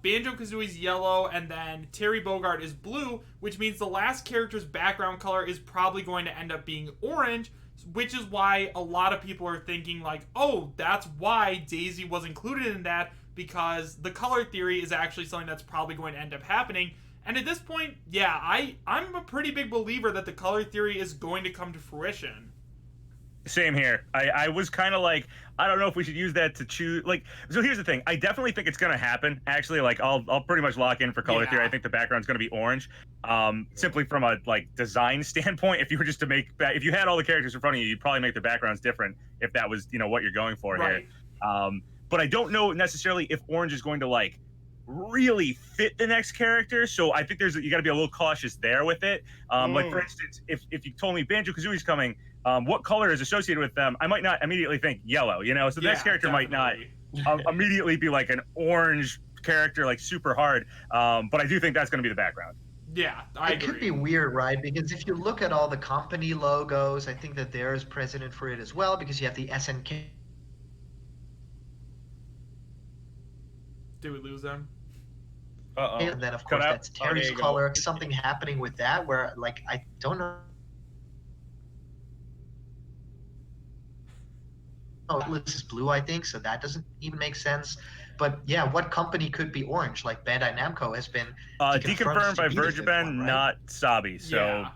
Speaker 1: Banjo-Kazooie's yellow, and then Terry Bogard is blue, which means the last character's background color is probably going to end up being orange, which is why a lot of people are thinking like, oh, that's why Daisy was included in that, because the color theory is actually something that's probably going to end up happening. And at this point, yeah, I'm a pretty big believer that the color theory is going to come to fruition.
Speaker 4: Same here. I was kind of like, I don't know if we should use that to choose. Like, so here's the thing. I definitely think it's gonna happen. Actually, like, I'll pretty much lock in for color theory. I think the background's gonna be orange. Simply from a like design standpoint, if you were just to make, if you had all the characters in front of you, you'd probably make the backgrounds different if that was, you know, what you're going for here. But I don't know necessarily if orange is going to like really fit the next character, so I think you got to be a little cautious there with it. Like for instance, if you told me Banjo-Kazooie's coming, what color is associated with them, I might not immediately think yellow, you know, so the next character might not immediately be like an orange character, like super hard, but I do think that's going to be the background.
Speaker 1: Yeah, I agree.
Speaker 2: It could be weird, right? Because if you look at all the company logos, I think that there's precedent for it as well, because you have the SNK.
Speaker 1: Did we lose them?
Speaker 2: And then of course that's Terry's color. Something happening with that where like I don't know. Oh, this is blue, I think, so that doesn't even make sense. But yeah, what company could be orange? Like Bandai Namco has been
Speaker 4: deconfirmed by Vergaben,
Speaker 2: right?
Speaker 4: not Sabi. So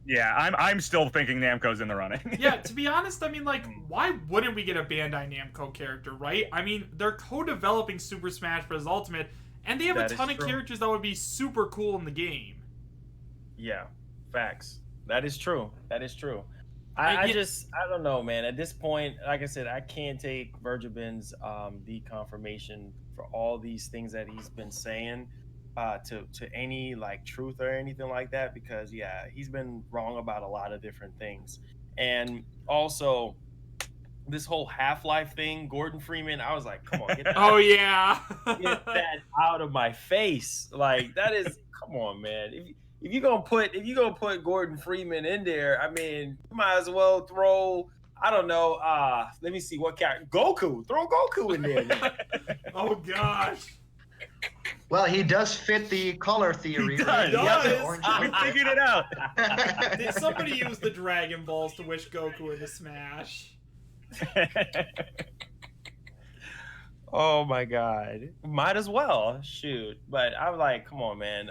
Speaker 4: yeah, I'm still thinking Namco's in the running.
Speaker 1: Yeah, to be honest, I mean, like, why wouldn't we get a Bandai Namco character, right? I mean, they're co-developing Super Smash Bros. Ultimate, and they have a ton of characters that would be super cool in the game.
Speaker 3: Yeah, facts. That is true. That is true. I don't know, man. At this point, like I said, I can't take Vergaben's deconfirmation for all these things that he's been saying to any like truth or anything like that, because yeah, he's been wrong about a lot of different things. And also this whole Half-Life thing, Gordon Freeman, I was like, come on, get that, get that out of my face. Like that is, come on, man. If you're gonna put Gordon Freeman in there, I mean, you might as well throw, I don't know, let me see what character. Goku. Throw Goku in there.
Speaker 1: Oh gosh.
Speaker 2: Well, he does fit the color theory.
Speaker 4: He
Speaker 2: right?
Speaker 1: does.
Speaker 4: We figured it out.
Speaker 1: Did somebody use the Dragon Balls to wish Goku into Smash?
Speaker 3: Oh my god. Might as well. Shoot. But I'm like, come on, man.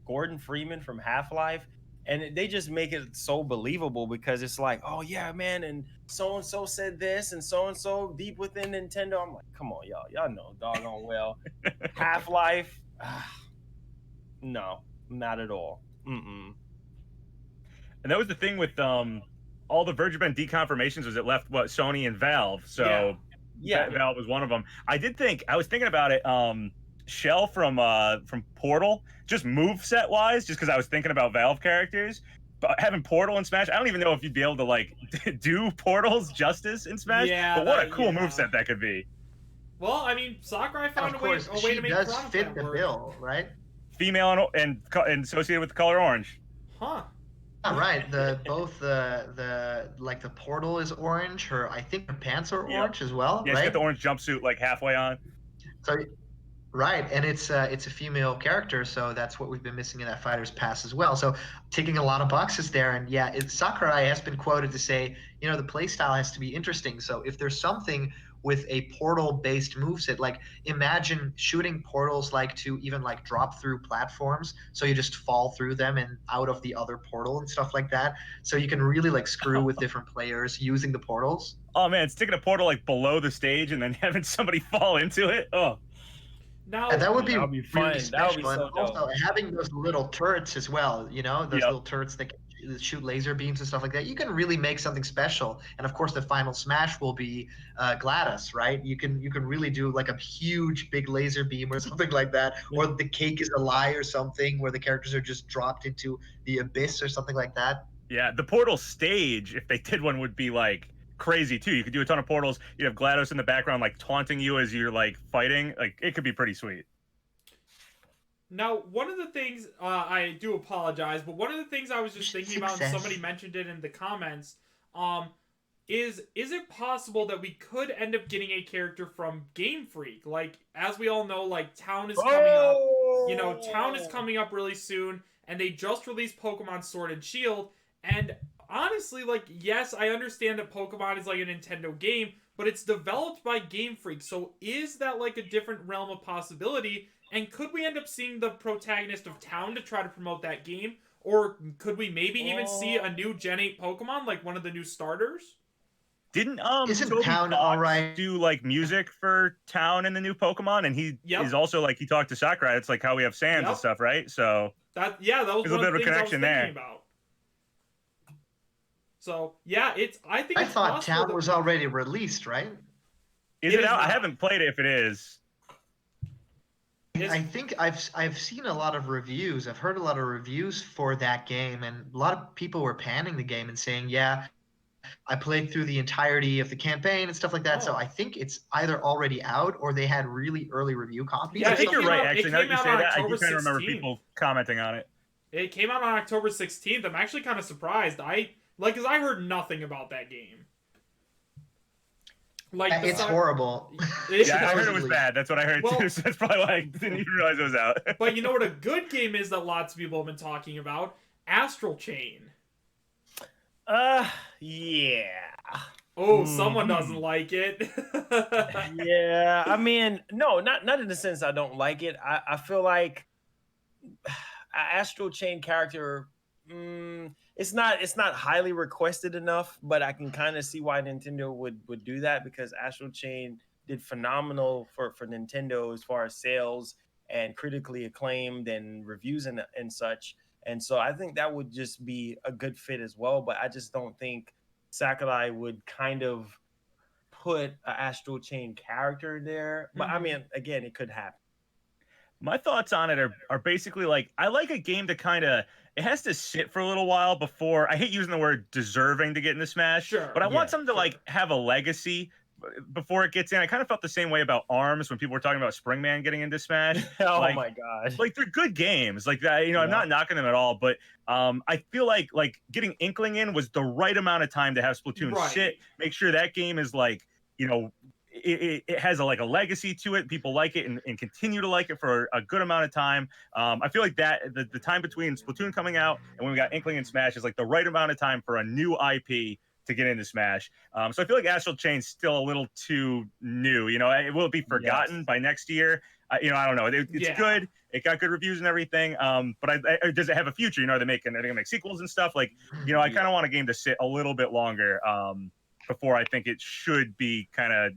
Speaker 3: Gordon Freeman from Half-Life, and they just make it so believable because it's like, oh yeah, man, and so said this, and so deep within Nintendo. I'm like, come on, y'all know doggone well. Half-Life, no, not at all.
Speaker 4: And that was the thing with all the Vergaben deconfirmations, was it left Sony and Valve, so
Speaker 3: yeah.
Speaker 4: Valve was one of them. I was thinking about it, Shell from Portal, just move set wise, just because I was thinking about Valve characters, but having Portal in Smash, I don't even know if you'd be able to like do Portal's justice in Smash. But what a cool move set that could be.
Speaker 1: Well, I mean, Sakurai found a way to make
Speaker 2: does fit the bill, right?
Speaker 4: Female and associated with the color orange.
Speaker 1: Huh.
Speaker 2: Yeah, right. Both the like the Portal is orange. I think her pants are orange as well.
Speaker 4: Yeah,
Speaker 2: right?
Speaker 4: she's got the orange jumpsuit like halfway on.
Speaker 2: So Right, and it's a female character, so that's what we've been missing in that Fighter's Pass as well. So ticking a lot of boxes there, and yeah, Sakurai has been quoted to say, the playstyle has to be interesting. So if there's something with a portal-based moveset, like imagine shooting portals like to even like drop through platforms, so you just fall through them and out of the other portal and stuff like that. So you can really like screw with different players using the portals.
Speaker 4: Oh man, sticking a portal like below the stage and then having somebody fall into it. Oh,
Speaker 2: And
Speaker 1: Now,
Speaker 2: that would be
Speaker 3: That would be
Speaker 2: really
Speaker 3: fun. That would be
Speaker 2: special. And
Speaker 3: so dope.
Speaker 2: also having those little turrets as well, those
Speaker 4: yep.
Speaker 2: little turrets that can shoot laser beams and stuff like that. You can really make something special. And of course, the final smash will be GLaDOS, right? You can really do like a huge big laser beam or something like that, or the cake is a lie or something where the characters are just dropped into the abyss or something like that.
Speaker 4: Yeah, the portal stage, if they did one, would be like crazy too. You could do a ton of portals. You'd have GLaDOS in the background, like taunting you as you're like fighting. Like it could be pretty sweet.
Speaker 1: Now, one of the things, I do apologize, but one of the things I was just thinking about, and
Speaker 2: Success.
Speaker 1: somebody mentioned it in the comments, is it possible that we could end up getting a character from Game Freak? Like, as we all know, like, Town is coming up. Town is coming up really soon, and they just released Pokemon Sword and Shield, and honestly, like, yes, I understand that Pokemon is like a Nintendo game, but it's developed by Game Freak, so is that like a different realm of possibility? And could we end up seeing the protagonist of Town to try to promote that game? Or could we maybe even see a new Gen 8 Pokemon, like one of the new starters?
Speaker 4: Didn't
Speaker 2: Isn't
Speaker 4: Toby
Speaker 2: Town
Speaker 4: Fox
Speaker 2: alright?
Speaker 4: do like music for Town and the new Pokemon? And he
Speaker 1: Yep.
Speaker 4: is also like he talked to Sakurai. It's like how we have Sans
Speaker 1: Yep.
Speaker 4: and stuff, right? So
Speaker 1: That was
Speaker 4: There's a
Speaker 1: one
Speaker 4: bit
Speaker 1: of
Speaker 4: of
Speaker 1: the
Speaker 4: a
Speaker 1: things I was
Speaker 4: connection
Speaker 1: thinking
Speaker 4: there.
Speaker 1: about. So yeah, I think
Speaker 2: I
Speaker 1: it's
Speaker 2: thought
Speaker 1: possible
Speaker 2: Town
Speaker 1: that
Speaker 2: was already released, right?
Speaker 4: is
Speaker 1: It
Speaker 4: it
Speaker 1: is
Speaker 4: out? I
Speaker 1: not.
Speaker 4: haven't played it if it is.
Speaker 2: I think I've seen a lot of reviews. I've heard a lot of reviews for that game, and a lot of people were panning the game and saying, "Yeah, I played through the entirety of the campaign and stuff like that." So
Speaker 1: Oh.
Speaker 2: I think it's either already out or they had really early review copies.
Speaker 1: Yeah,
Speaker 4: I
Speaker 2: or
Speaker 4: think
Speaker 1: it
Speaker 4: you're
Speaker 1: came
Speaker 2: something.
Speaker 4: right.
Speaker 1: out- it
Speaker 4: Actually, now that
Speaker 1: came
Speaker 4: you
Speaker 1: out
Speaker 4: say
Speaker 1: on
Speaker 4: that, I do
Speaker 1: October
Speaker 4: kind of remember
Speaker 1: 16th.
Speaker 4: people commenting on it.
Speaker 1: It came out on October 16th. I'm actually kind of surprised. Because I heard nothing about that game. Like,
Speaker 2: It's horrible.
Speaker 4: Yeah, I heard it was
Speaker 2: Supposedly.
Speaker 4: bad. That's what I heard
Speaker 1: Well-
Speaker 4: too. So that's probably why I didn't even realize it was out.
Speaker 1: But you know what a good game is that lots of people have been talking about? Astral Chain.
Speaker 3: Yeah.
Speaker 1: Oh, someone doesn't like it.
Speaker 3: Yeah. I mean, no, not in the sense I don't like it. I feel like an Astral Chain character, it's not highly requested enough, but I can kind of see why Nintendo would do that, because Astral Chain did phenomenal for Nintendo as far as sales and critically acclaimed and reviews and such. And so I think that would just be a good fit as well. But I just don't think Sakurai would kind of put an Astral Chain character there. But I
Speaker 1: Mhm.
Speaker 3: mean, again, it could happen.
Speaker 4: My thoughts on it are basically like I like a game to kind of it has to sit for a little while before I hate using the word deserving to get into Smash,
Speaker 1: Sure,
Speaker 4: but I
Speaker 3: yeah,
Speaker 4: want something to
Speaker 1: sure.
Speaker 4: like have a legacy before it gets in. I kind of felt the same way about ARMS when people were talking about Springman getting into Smash.
Speaker 3: Oh
Speaker 4: Like-
Speaker 3: my god.
Speaker 4: Like they're good games, like that. I'm
Speaker 3: Yeah.
Speaker 4: not knocking them at all, but I feel like getting Inkling in was the right amount of time to have Splatoon
Speaker 1: Right.
Speaker 4: sit. Make sure that game is like it has a legacy to it. People like it and continue to like it for a good amount of time. I feel like that the time between Splatoon coming out and when we got Inkling and Smash is like the right amount of time for a new IP to get into Smash. So I feel like Astral Chain's still a little too new. It will be forgotten by next year. I don't know. It's
Speaker 1: Yeah.
Speaker 4: good. It got good reviews and everything. But does it have a future? Are they gonna make sequels and stuff? Like, I kind of want a game to sit a little bit longer. Before I think it should be kind of,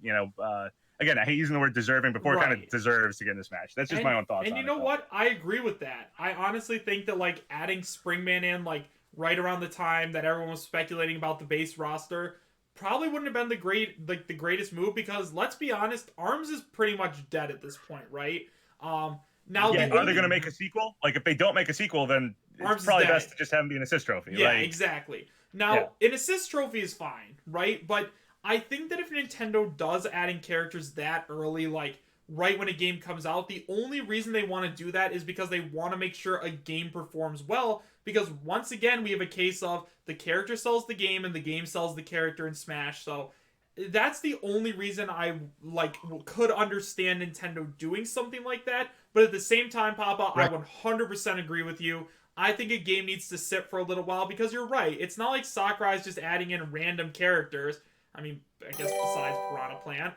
Speaker 4: again, I hate using the word deserving before it kind of
Speaker 1: Right.
Speaker 4: deserves to get into Smash. That's just my own thoughts
Speaker 1: And
Speaker 4: on
Speaker 1: you
Speaker 4: it,
Speaker 1: know
Speaker 4: though.
Speaker 1: what? I agree with that. I honestly think that like adding Springman in like right around the time that everyone was speculating about the base roster probably wouldn't have been the greatest move, because let's be honest, ARMS is pretty much dead at this point, right? Now
Speaker 4: Yeah,
Speaker 1: the
Speaker 4: are they
Speaker 1: only-
Speaker 4: going to make a sequel? Like, if they don't make a sequel, then
Speaker 1: ARMS
Speaker 4: it's
Speaker 1: is
Speaker 4: probably
Speaker 1: dead.
Speaker 4: best to just have them be an assist trophy.
Speaker 1: Yeah,
Speaker 4: like,
Speaker 1: exactly. Now, an assist trophy is fine, right? But I think that if Nintendo does add in characters that early, like right when a game comes out, the only reason they want to do that is because they want to make sure a game performs well. Because once again, we have a case of the character sells the game and the game sells the character in Smash. So that's the only reason I like could understand Nintendo doing something like that. But at the same time, Papa, I
Speaker 2: Right.
Speaker 1: 100% agree with you. I think a game needs to sit for a little while because you're right. It's not like Sakurai's just adding in random characters. I mean, I guess besides Piranha Plant.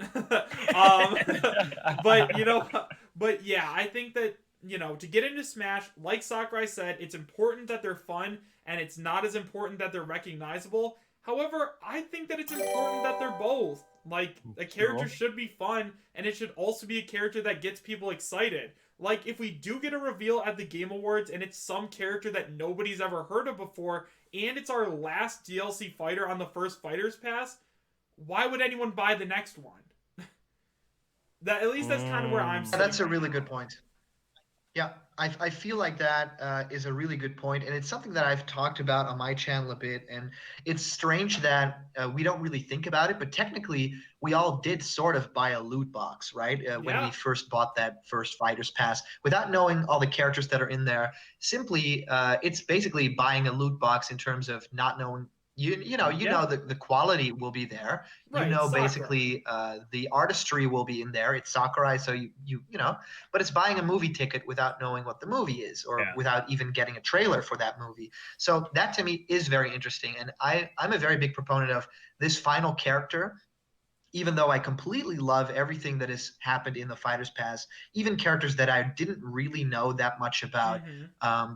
Speaker 1: But but yeah, I think that to get into Smash, like Sakurai said, it's important that they're fun, and it's not as important that they're recognizable. However, I think that it's important that they're both. Like, a character should be fun, and it should also be a character that gets people excited. Like, if we do get a reveal at the Game Awards, and it's some character that nobody's ever heard of before, and it's our last DLC fighter on the first Fighters Pass, why would anyone buy the next one? That, at least that's kind of where I'm sitting.
Speaker 2: That's a
Speaker 1: right
Speaker 2: really
Speaker 1: now.
Speaker 2: good point. Yeah, I feel like that is a really good point, and it's something that I've talked about on my channel a bit. And it's strange that we don't really think about it, but technically, we all did sort of buy a loot box, right? When we
Speaker 1: Yeah.
Speaker 2: first bought that first Fighters Pass, without knowing all the characters that are in there. Simply, it's basically buying a loot box in terms of not knowing. You know
Speaker 1: Yeah.
Speaker 2: the quality will be there.
Speaker 1: Right, Sakurai.
Speaker 2: Basically the artistry will be in there. It's Sakurai, so but it's buying a movie ticket without knowing what the movie is or
Speaker 4: Yeah.
Speaker 2: without even getting a trailer for that movie. So that to me is very interesting. And I'm a very big proponent of this final character. Even though I completely love everything that has happened in the Fighters Pass, even characters that I didn't really know that much about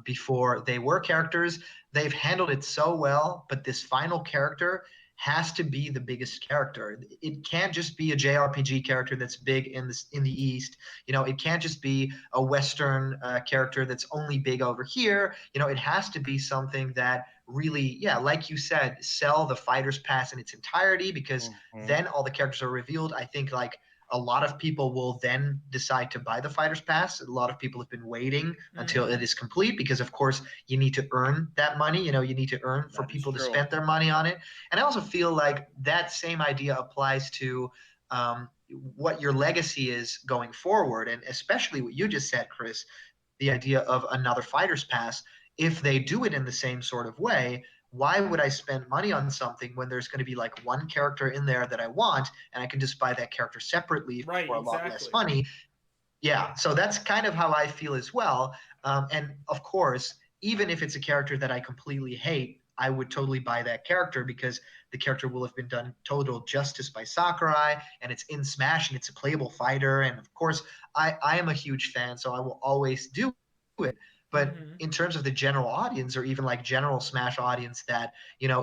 Speaker 2: before they were characters, they've handled it so well. But this final character has to be the biggest character. It can't just be a JRPG character that's big in the East. It can't just be a Western character that's only big over here. It has to be something that really, yeah, like you said, sell the Fighters Pass in its entirety, because then all the characters are revealed. I think like a lot of people will then decide to buy the Fighters Pass. A lot of people have been waiting until it is complete, because of course you need to earn that money. You need to earn for
Speaker 3: That is
Speaker 2: people to
Speaker 3: true.
Speaker 2: spend their money on it. And I also feel like that same idea applies to what your legacy is going forward, and especially what you just said, Chris, the idea of another Fighters Pass. If they do it in the same sort of way, why would I spend money on something when there's going to be like one character in there that I want, and I can just buy that character separately
Speaker 1: Right,
Speaker 2: for a lot less
Speaker 1: exactly.
Speaker 2: money? Yeah, so that's kind of how I feel as well. And of course, even if it's a character that I completely hate, I would totally buy that character, because the character will have been done total justice by Sakurai, and it's in Smash, and it's a playable fighter. And of course, I am a huge fan, so I will always do it. But in terms of the general audience, or even like general Smash audience that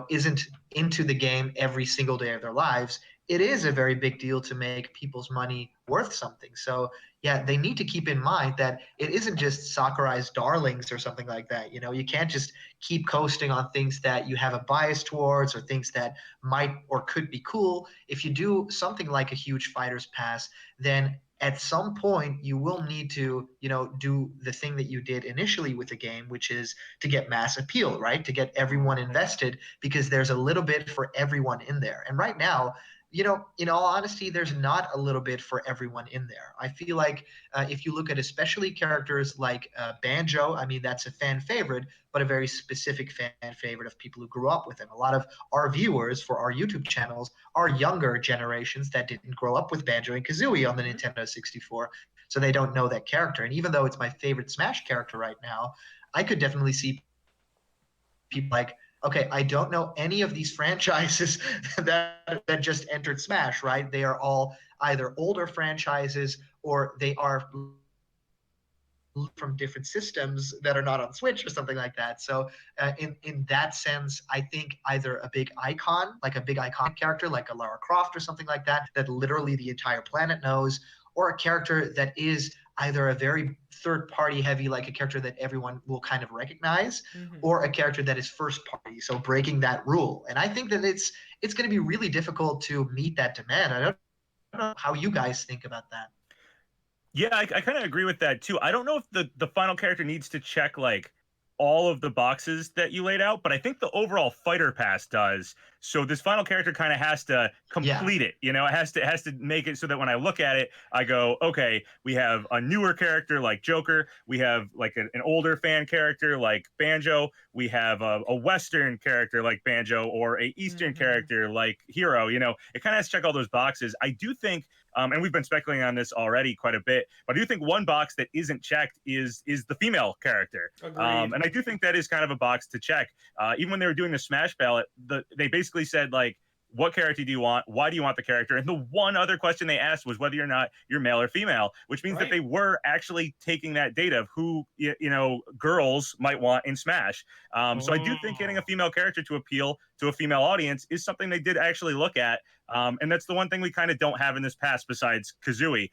Speaker 2: isn't into the game every single day of their lives, it is a very big deal to make people's money worth something. So yeah, they need to keep in mind that it isn't just Sakurai's darlings or something like that. You can't just keep coasting on things that you have a bias towards, or things that might or could be cool. If you do something like a huge Fighters Pass, then at some point you will need to do the thing that you did initially with the game, which is to get mass appeal, right? To get everyone invested, because there's a little bit for everyone in there. And right now, in all honesty, there's not a little bit for everyone in there. I feel like if you look at especially characters like Banjo, I mean, that's a fan favorite, but a very specific fan favorite of people who grew up with him. A lot of our viewers for our YouTube channels are younger generations that didn't grow up with Banjo and Kazooie on the Nintendo 64, so they don't know that character. And even though it's my favorite Smash character right now, I could definitely see people like, okay, I don't know any of these franchises that just entered Smash, right? They are all either older franchises, or they are from different systems that are not on Switch or something like that. So in that sense, I think either a big icon, like a big iconic character like a Lara Croft or something like that, that literally the entire planet knows, or a character that is either a very third party heavy, like a character that everyone will kind of recognize, or a character that is first party, so breaking that rule. And I think that it's going to be really difficult to meet that demand. I don't know how you guys think about that.
Speaker 4: Yeah, I kind of agree with that too. I don't know if the final character needs to check like all of the boxes that you laid out, but I think the overall fighter pass does. So this final character kind of has to complete it. You know, it has to make it so that when I look at it, I go, okay, we have a newer character like Joker, we have like an older fan character like Banjo, we have a Western character like Banjo, or a Eastern character like Hero. You know, it kind of has to check all those boxes. I do think, and we've been speculating on this already quite a bit, but I do think one box that isn't checked is the female character. And I do think that is kind of a box to check. Even when they were doing the Smash ballot, they basically said, like, what character do you want? Why do you want the character? And the one other question they asked was whether or not you're male or female, which means that they were actually taking that data of who, you know, girls might want in Smash. So I do think getting a female character to appeal to a female audience is something they did actually look at. And that's the one thing we kind of don't have in this past besides Kazooie.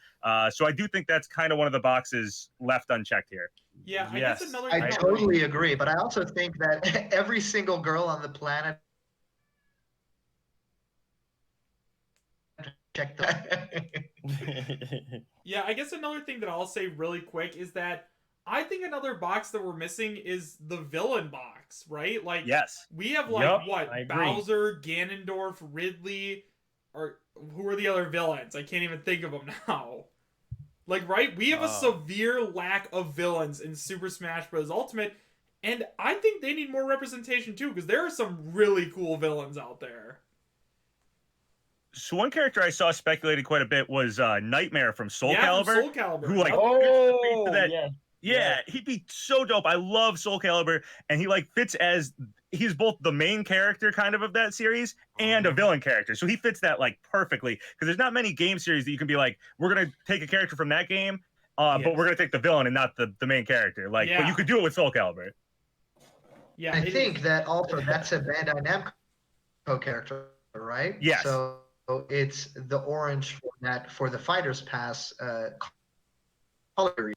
Speaker 4: So I do think that's kind of one of the boxes left unchecked here.
Speaker 1: Yeah, I guess another.
Speaker 2: I totally agree, but I also think that every single girl on the planet check that.
Speaker 1: Yeah, I guess another thing that I'll say really quick is that I think another box that we're missing is the villain box, right? Like, we have like Bowser, Ganondorf, Ridley, or who are the other villains? I can't even think of them now. Like, right? We have a severe lack of villains in Super Smash Bros. Ultimate, and I think they need more representation too, because there are some really cool villains out there.
Speaker 4: So one character I saw speculated quite a bit was Nightmare from Soul Calibur.
Speaker 1: From Soul Calibur.
Speaker 4: Who like he'd be so dope. I love Soul Calibur, and he like fits as he's both the main character kind of that series and a villain character. So he fits that like perfectly, because there's not many game series that you can be like, we're gonna take a character from that game, but we're gonna take the villain and not the main character. Like, but you could do it with Soul Calibur.
Speaker 1: Yeah,
Speaker 2: I think that also that's a Bandai Namco character, right?
Speaker 4: Yes.
Speaker 2: So it's the orange for the Fighters Pass color.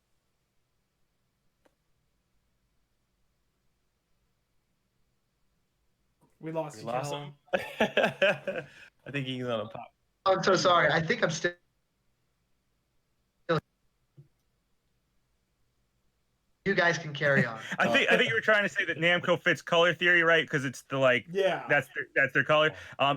Speaker 1: We lost
Speaker 3: him. I think he's on a pop.
Speaker 2: I'm so sorry. I think I'm still. You guys can carry on.
Speaker 4: I think you were trying to say that Namco fits color theory, right? Because it's the like, that's their color.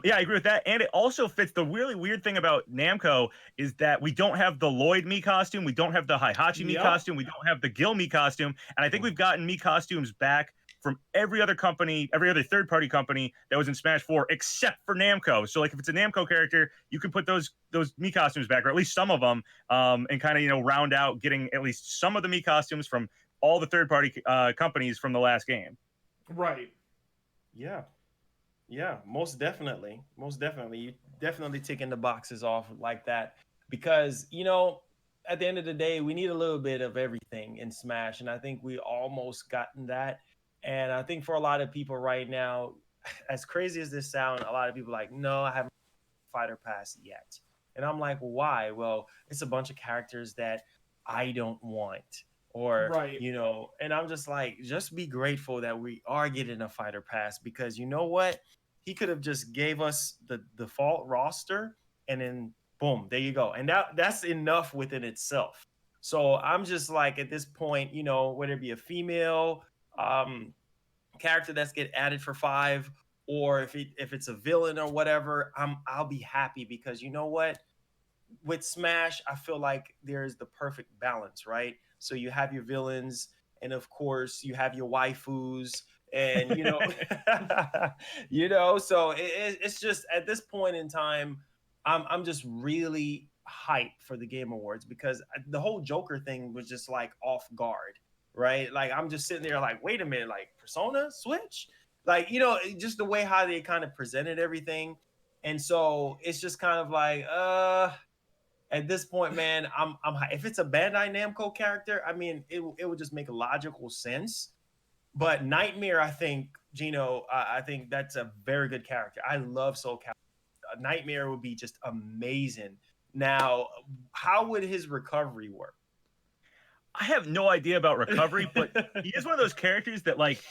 Speaker 4: Yeah, I agree with that. And it also fits. The really weird thing about Namco is that we don't have the Lloyd Mii costume, we don't have the Heihachi Mii costume, we don't have the Gil Mii costume, and I think we've gotten Mii costumes back from every other company, every other third-party company that was in Smash 4, except for Namco. So, like, if it's a Namco character, you can put those Mii costumes back, or at least some of them, and kind of, you know, round out getting at least some of the Mii costumes from all the third-party companies from the last game.
Speaker 1: Right.
Speaker 3: Yeah, most definitely. You definitely ticking the boxes off like that, because, you know, at the end of the day, we need a little bit of everything in Smash, and I think we almost gotten that. And I think for a lot of people right now, as crazy as this sounds, a lot of people are like, no, I haven't Fighter Pass yet. And I'm like, why? Well, it's a bunch of characters that I don't want. Or, you know, and I'm just like, just be grateful that we are getting a Fighter Pass, because you know what? He could have just gave us the default roster, and then boom, there you go. And that's enough within itself. So I'm just like, at this point, you know, whether it be a female character that's get added for 5, or if it's a villain or whatever, I'll be happy, because you know what? With Smash, I feel like there's the perfect balance, right? So you have your villains, and of course you have your waifus, and you know, you know. So it's just at this point in time, I'm just really hyped for the Game Awards, because the whole Joker thing was just like off guard, right? Like, I'm just sitting there like, wait a minute, like Persona Switch, like, you know, just the way how they kind of presented everything, and so it's just kind of like, at this point, man, I'm if it's a Bandai Namco character, I mean, it would just make logical sense. But Nightmare, I think, Geno, I think that's a very good character. I love Soul Calibur. Nightmare would be just amazing. Now, how would his recovery work?
Speaker 4: I have no idea about recovery, but he is one of those characters that, like,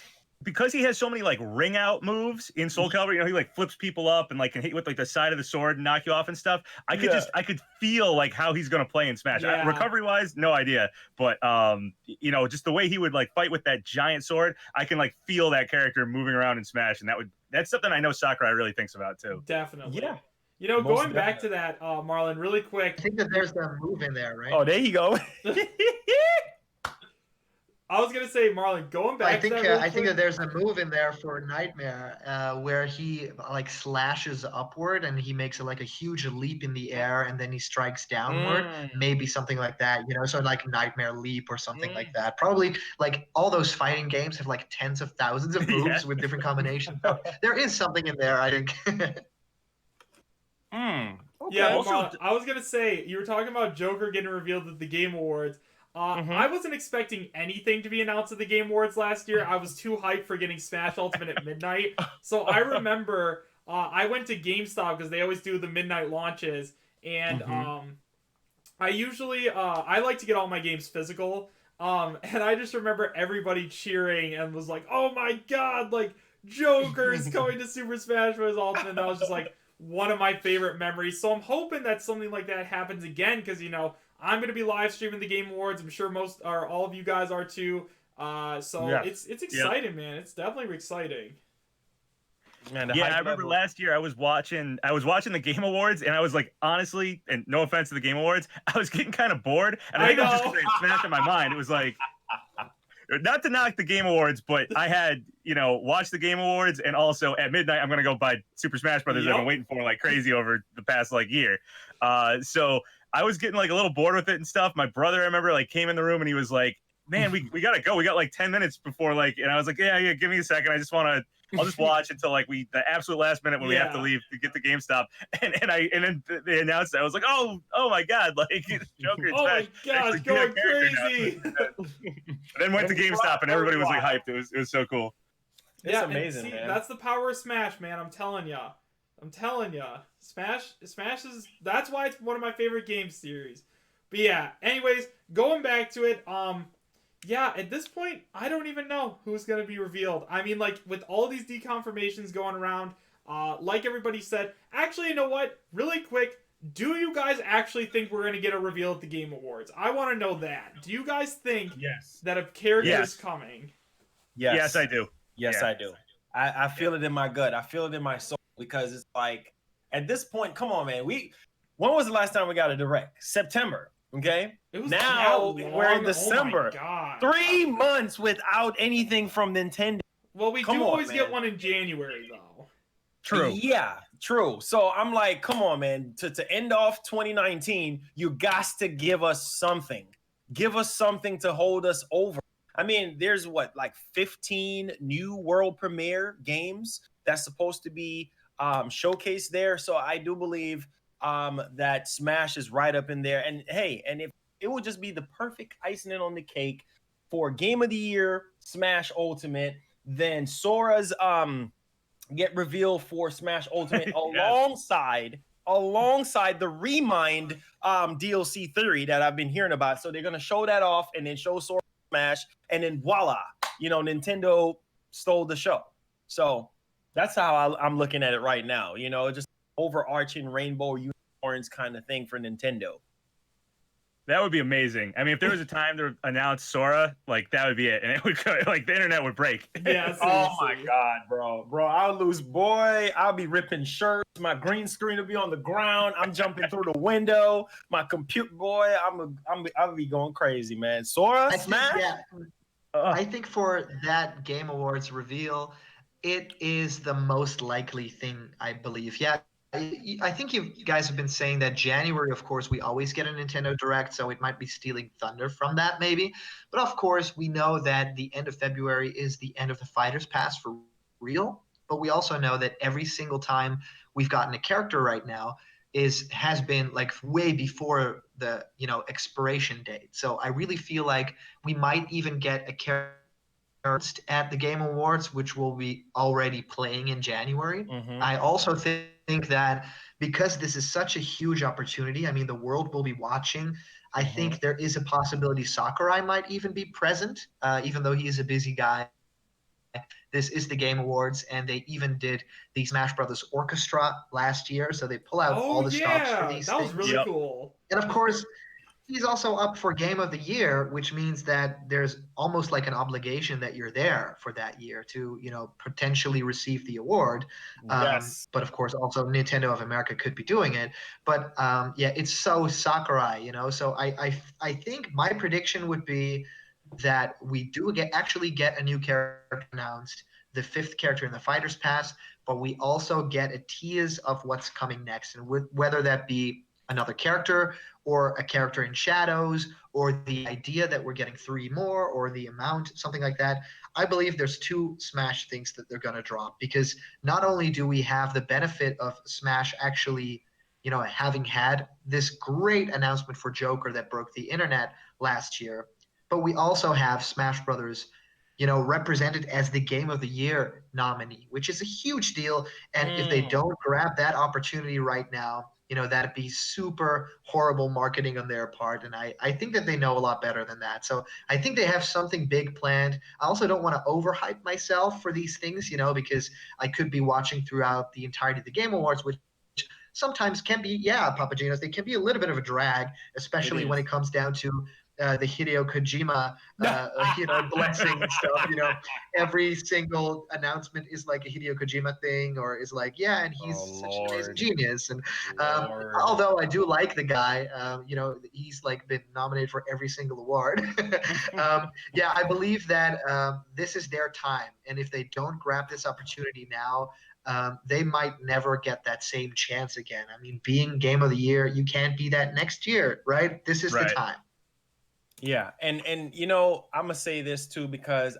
Speaker 4: because he has so many like ring out moves in Soul Calibur, you know, he like flips people up and like can hit you with like the side of the sword and knock you off and stuff. I could feel like how he's gonna play in Smash.
Speaker 1: Yeah.
Speaker 4: Recovery wise, no idea, but you know, just the way he would like fight with that giant sword, I can like feel that character moving around in Smash, and that's something I know Sakurai really thinks about too.
Speaker 1: Definitely.
Speaker 3: Yeah.
Speaker 1: You know,
Speaker 3: Most
Speaker 1: going back to that, Marlon, really quick.
Speaker 2: I think that there's a move in there, right?
Speaker 3: Oh, there you go.
Speaker 1: I was gonna say, Marlon, going back.
Speaker 2: I think
Speaker 1: to that real
Speaker 2: I think
Speaker 1: quick,
Speaker 2: that there's a move in there for Nightmare where he like slashes upward and he makes like a huge leap in the air and then he strikes downward. Maybe something like that, you know, so like Nightmare Leap or something like that. Probably like all those fighting games have like tens of thousands of moves with different combinations. So there is something in there, I think.
Speaker 3: Okay.
Speaker 1: Yeah, Marlon, I was gonna say, you were talking about Joker getting revealed at the Game Awards. I wasn't expecting anything to be announced at the Game Awards last year. I was too hyped for getting Smash Ultimate at midnight. So I remember I went to GameStop because they always do the midnight launches, and I usually I like to get all my games physical. And I just remember everybody cheering and was like, "Oh my god! Like Joker is coming to Super Smash Bros. Ultimate." And that was just like one of my favorite memories. So I'm hoping that something like that happens again because, you know, I'm going to be live streaming the Game Awards. I'm sure most or all of you guys are too. It's exciting, man. It's definitely exciting.
Speaker 3: Man,
Speaker 4: I remember last year I was watching the Game Awards and I was like, honestly, and no offense to the Game Awards, I was getting kind of bored. And I think it was just because I had Smash in my mind. It was like, not to knock the Game Awards, but I had, you know, watched the Game Awards and also at midnight I'm gonna go buy Super Smash Brothers. I've been waiting for like crazy over the past like year. So I was getting like a little bored with it and stuff. My brother, I remember, like came in the room and he was like, "Man, we gotta go. We got like 10 minutes before like," and I was like, "Yeah, give me a second. I'll just watch until like the absolute last minute when we have to leave to get the GameStop." And then they announced it. I was like, "Oh my god!" Like Joker.
Speaker 1: Oh my gosh, going crazy!
Speaker 4: And then went to GameStop and everybody was like hyped. It was so cool.
Speaker 3: It's amazing, man.
Speaker 1: That's the power of Smash, man. I'm telling ya. Smash is, that's why it's one of my favorite game series. But yeah, anyways, going back to it, yeah, at this point, I don't even know who's going to be revealed. I mean, like, with all these deconfirmations going around, like everybody said, actually, you know what? Really quick, do you guys actually think we're going to get a reveal at the Game Awards? I want to know that. Do you guys think that a character is coming?
Speaker 4: Yes, I do.
Speaker 3: Yes, I do. I feel it in my gut. I feel it in my soul because it's like, at this point, come on, man. When was the last time we got a direct? September. Okay.
Speaker 1: It was
Speaker 3: now we're in December.
Speaker 1: Oh my God.
Speaker 3: 3 months without anything from Nintendo.
Speaker 1: Well, we do always get one in January, though.
Speaker 4: True.
Speaker 3: Yeah, true. So I'm like, come on, man. To end off 2019, you got to give us something. Give us something to hold us over. I mean, there's like 15 new world premiere games that's supposed to be showcased there. So I do believe that Smash is right up in there. And hey, and if it would just be the perfect icing on the cake for Game of the Year, Smash Ultimate, then Sora's get revealed for Smash Ultimate alongside the Remind DLC theory that I've been hearing about. So they're gonna show that off and then show Sora Smash, and then voila, you know, Nintendo stole the show. So that's how I'm looking at it right now. You know, just overarching rainbow unicorns kind of thing for Nintendo.
Speaker 4: That would be amazing. I mean, if there was a time to announce Sora, like that would be it, and it would go, like the internet would break.
Speaker 1: Yeah.
Speaker 3: Oh my God, bro, I'll lose, boy. I'll be ripping shirts. My green screen will be on the ground. I'm jumping through the window. My computer, boy, I'll be going crazy, man. Sora, Smash.
Speaker 2: I think for that Game Awards reveal, it is the most likely thing, I believe. Yeah. I think you guys have been saying that January, of course, we always get a Nintendo Direct, so it might be stealing thunder from that maybe. But of course, we know that the end of February is the end of the Fighters Pass for real. But we also know that every single time we've gotten a character right now has been like way before the expiration date. So I really feel like we might even get a character at the Game Awards, which will be already playing in January.
Speaker 3: Mm-hmm.
Speaker 2: I also think that because this is such a huge opportunity, I mean, the world will be watching. I think there is a possibility Sakurai might even be present, even though he is a busy guy. this is the Game Awards, and they even did the Smash Brothers Orchestra last year, so they pull out all
Speaker 1: Oh
Speaker 2: the stops for
Speaker 1: yeah,
Speaker 2: these
Speaker 1: that was
Speaker 2: things.
Speaker 1: really
Speaker 4: Yep.
Speaker 1: cool.
Speaker 2: And of course, he's also up for Game of the Year, which means that there's almost like an obligation that you're there for that year to, potentially receive the award.
Speaker 3: Yes.
Speaker 2: But of course, also Nintendo of America could be doing it. But yeah, it's so Sakurai, So I think my prediction would be that we do actually get a new character announced, the fifth character in the Fighters Pass, but we also get a tease of what's coming next, and whether that be another character or a character in Shadows, or the idea that we're getting 3 more, or the amount, something like that. I believe there's 2 Smash things that they're going to drop, because not only do we have the benefit of Smash actually, having had this great announcement for Joker that broke the internet last year, but we also have Smash Brothers, represented as the Game of the Year nominee, which is a huge deal. And if they don't grab that opportunity right now, that'd be super horrible marketing on their part. And I think that they know a lot better than that. So I think they have something big planned. I also don't want to overhype myself for these things, because I could be watching throughout the entirety of the Game Awards, which sometimes can be, Papagenos, they can be a little bit of a drag, especially when it comes down to the Hideo Kojima, blessing and stuff. Every single announcement is like a Hideo Kojima thing, or is like, yeah, and he's such an amazing genius. And although I do like the guy, he's like been nominated for every single award. Yeah, I believe that this is their time, and if they don't grab this opportunity now, they might never get that same chance again. I mean, being Game of the Year, you can't be that next year, right? This is the time.
Speaker 3: Yeah, and I'm gonna say this too, because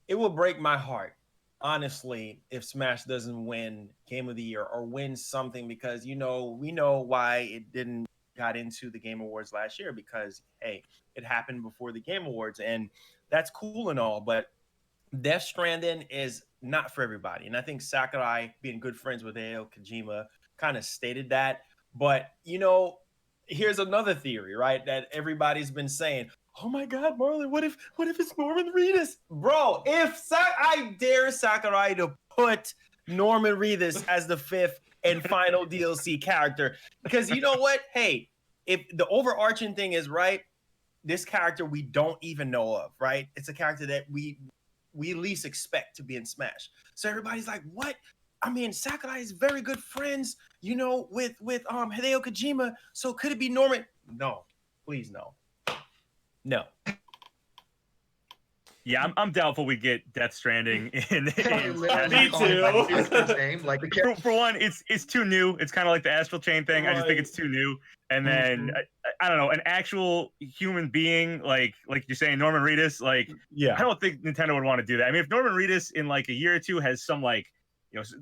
Speaker 3: it will break my heart, honestly, if Smash doesn't win Game of the Year or win something, because we know why it didn't got into the Game Awards last year, because hey, it happened before the Game Awards, and that's cool and all, but Death Stranding is not for everybody. And I think Sakurai, being good friends with Hideo Kojima, kind of stated that. But, here's another theory, right? That everybody's been saying, oh my God, Marlon, what if it's Norman Reedus? Bro, I dare Sakurai to put Norman Reedus as the 5th and final DLC character. Because you know what? Hey, if the overarching thing is, right, this character we don't even know of, right? It's a character that we least expect to be in Smash. So everybody's like, what? I mean, Sakurai is very good friends, with Hideo Kojima. So could it be Norman? No, please no. No.
Speaker 4: Yeah, I'm doubtful we get Death Stranding in
Speaker 1: Me
Speaker 2: Calling
Speaker 1: too.
Speaker 2: it by his name, like the
Speaker 4: for one, it's too new. It's kind of like the Astral Chain thing. I just think
Speaker 1: Right.
Speaker 4: it's too new. And then I don't know, an actual human being like you're saying, Norman Reedus, like
Speaker 3: Yeah.
Speaker 4: I don't think Nintendo would want to do that. I mean, if Norman Reedus in like a year or two has some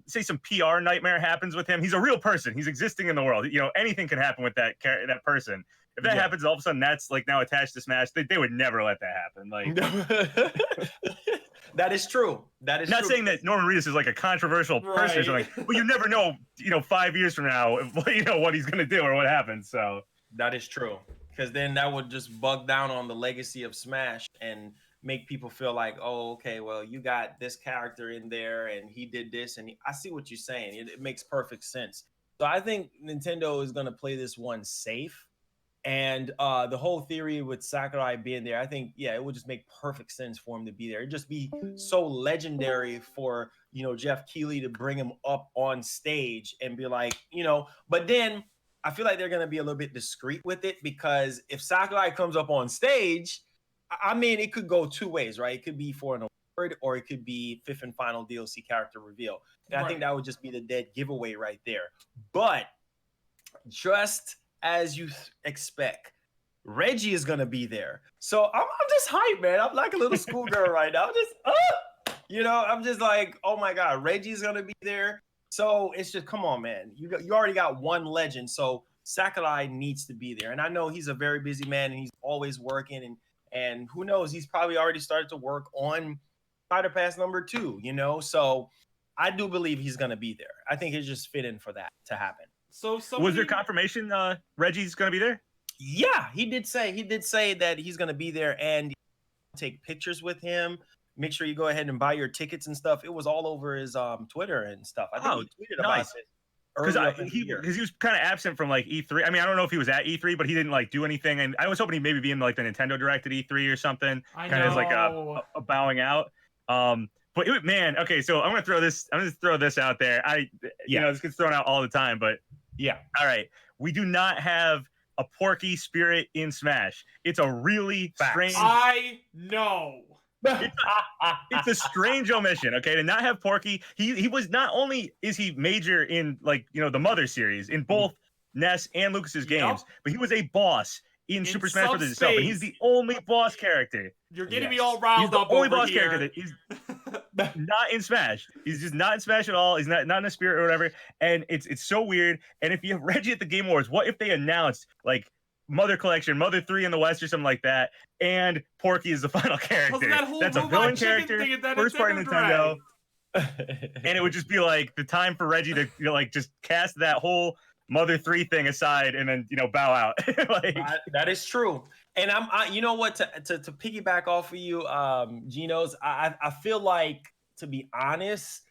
Speaker 4: say some PR nightmare happens with him, he's a real person. He's existing in the world. Anything can happen with that person. If that happens, all of a sudden that's like now attached to Smash. They would never let that happen. Like
Speaker 3: that is true. That is
Speaker 4: not
Speaker 3: true.
Speaker 4: saying that Norman Reedus is like a controversial person or something, but you never know, 5 years from now, what he's gonna do or what happens. So
Speaker 3: that is true, because then that would just bug down on the legacy of Smash and make people feel like, oh, okay, well, you got this character in there and he did this, and I see what you're saying. It makes perfect sense. So I think Nintendo is gonna play this one safe. And the whole theory with Sakurai being there, I think, it would just make perfect sense for him to be there. It'd just be so legendary for, Jeff Keighley to bring him up on stage and be like, but then I feel like they're going to be a little bit discreet with it, because if Sakurai comes up on stage, I mean, it could go 2 ways, right? It could be for an award, or it could be 5th and final DLC character reveal. And I think that would just be the dead giveaway right there. But just as you expect, Reggie is gonna be there. So I'm just hyped, man. I'm like a little schoolgirl right now. I'm just, I'm just like, oh my God, Reggie's gonna be there. So it's just, come on, man. You already got one legend, so Sakurai needs to be there. And I know he's a very busy man, and he's always working, and who knows, he's probably already started to work on Fighter Pass number 2, So I do believe he's gonna be there. I think it's just fit in for that to happen.
Speaker 1: So
Speaker 4: was there confirmation Reggie's going to be there?
Speaker 3: Yeah, he did say that he's going to be there and take pictures with him, make sure you go ahead and buy your tickets and stuff. It was all over his Twitter and stuff. I think he tweeted about
Speaker 4: nice.
Speaker 3: it
Speaker 4: Because he was kind of absent from like E3. I mean, I don't know if he was at E3, but he didn't like do anything. And I was hoping he'd maybe be in like the Nintendo Direct at E3 or something, kind of as like a bowing out. But man, okay, so I'm gonna throw this out there. You know, this gets thrown out all the time, but
Speaker 3: yeah,
Speaker 4: all right, we do not have a Porky spirit in Smash. It's a really strange.
Speaker 1: I know.
Speaker 4: It's a strange omission, okay, to not have Porky. He was, not only is he major in like, you know, the Mother series in both Ness and Lucas's games, but he was a boss in Super Smash Bros. Itself, and he's the only boss character.
Speaker 1: You're getting me all riled up.
Speaker 4: He's the only boss character that is not in Smash. He's just not in Smash at all. He's not in a spirit or whatever, and it's so weird. And if you have Reggie at the Game Awards, what if they announced like Mother Collection, Mother 3 in the West or something like that, and Porky is the final character? That's a villain character, first party Nintendo. And it would just be like the time for Reggie to, you know, like just cast that whole Mother 3 thing aside and then, you know, bow out. Like,
Speaker 3: that is true. And you know what, to piggyback off of you, Geno's, I feel like, to be honest,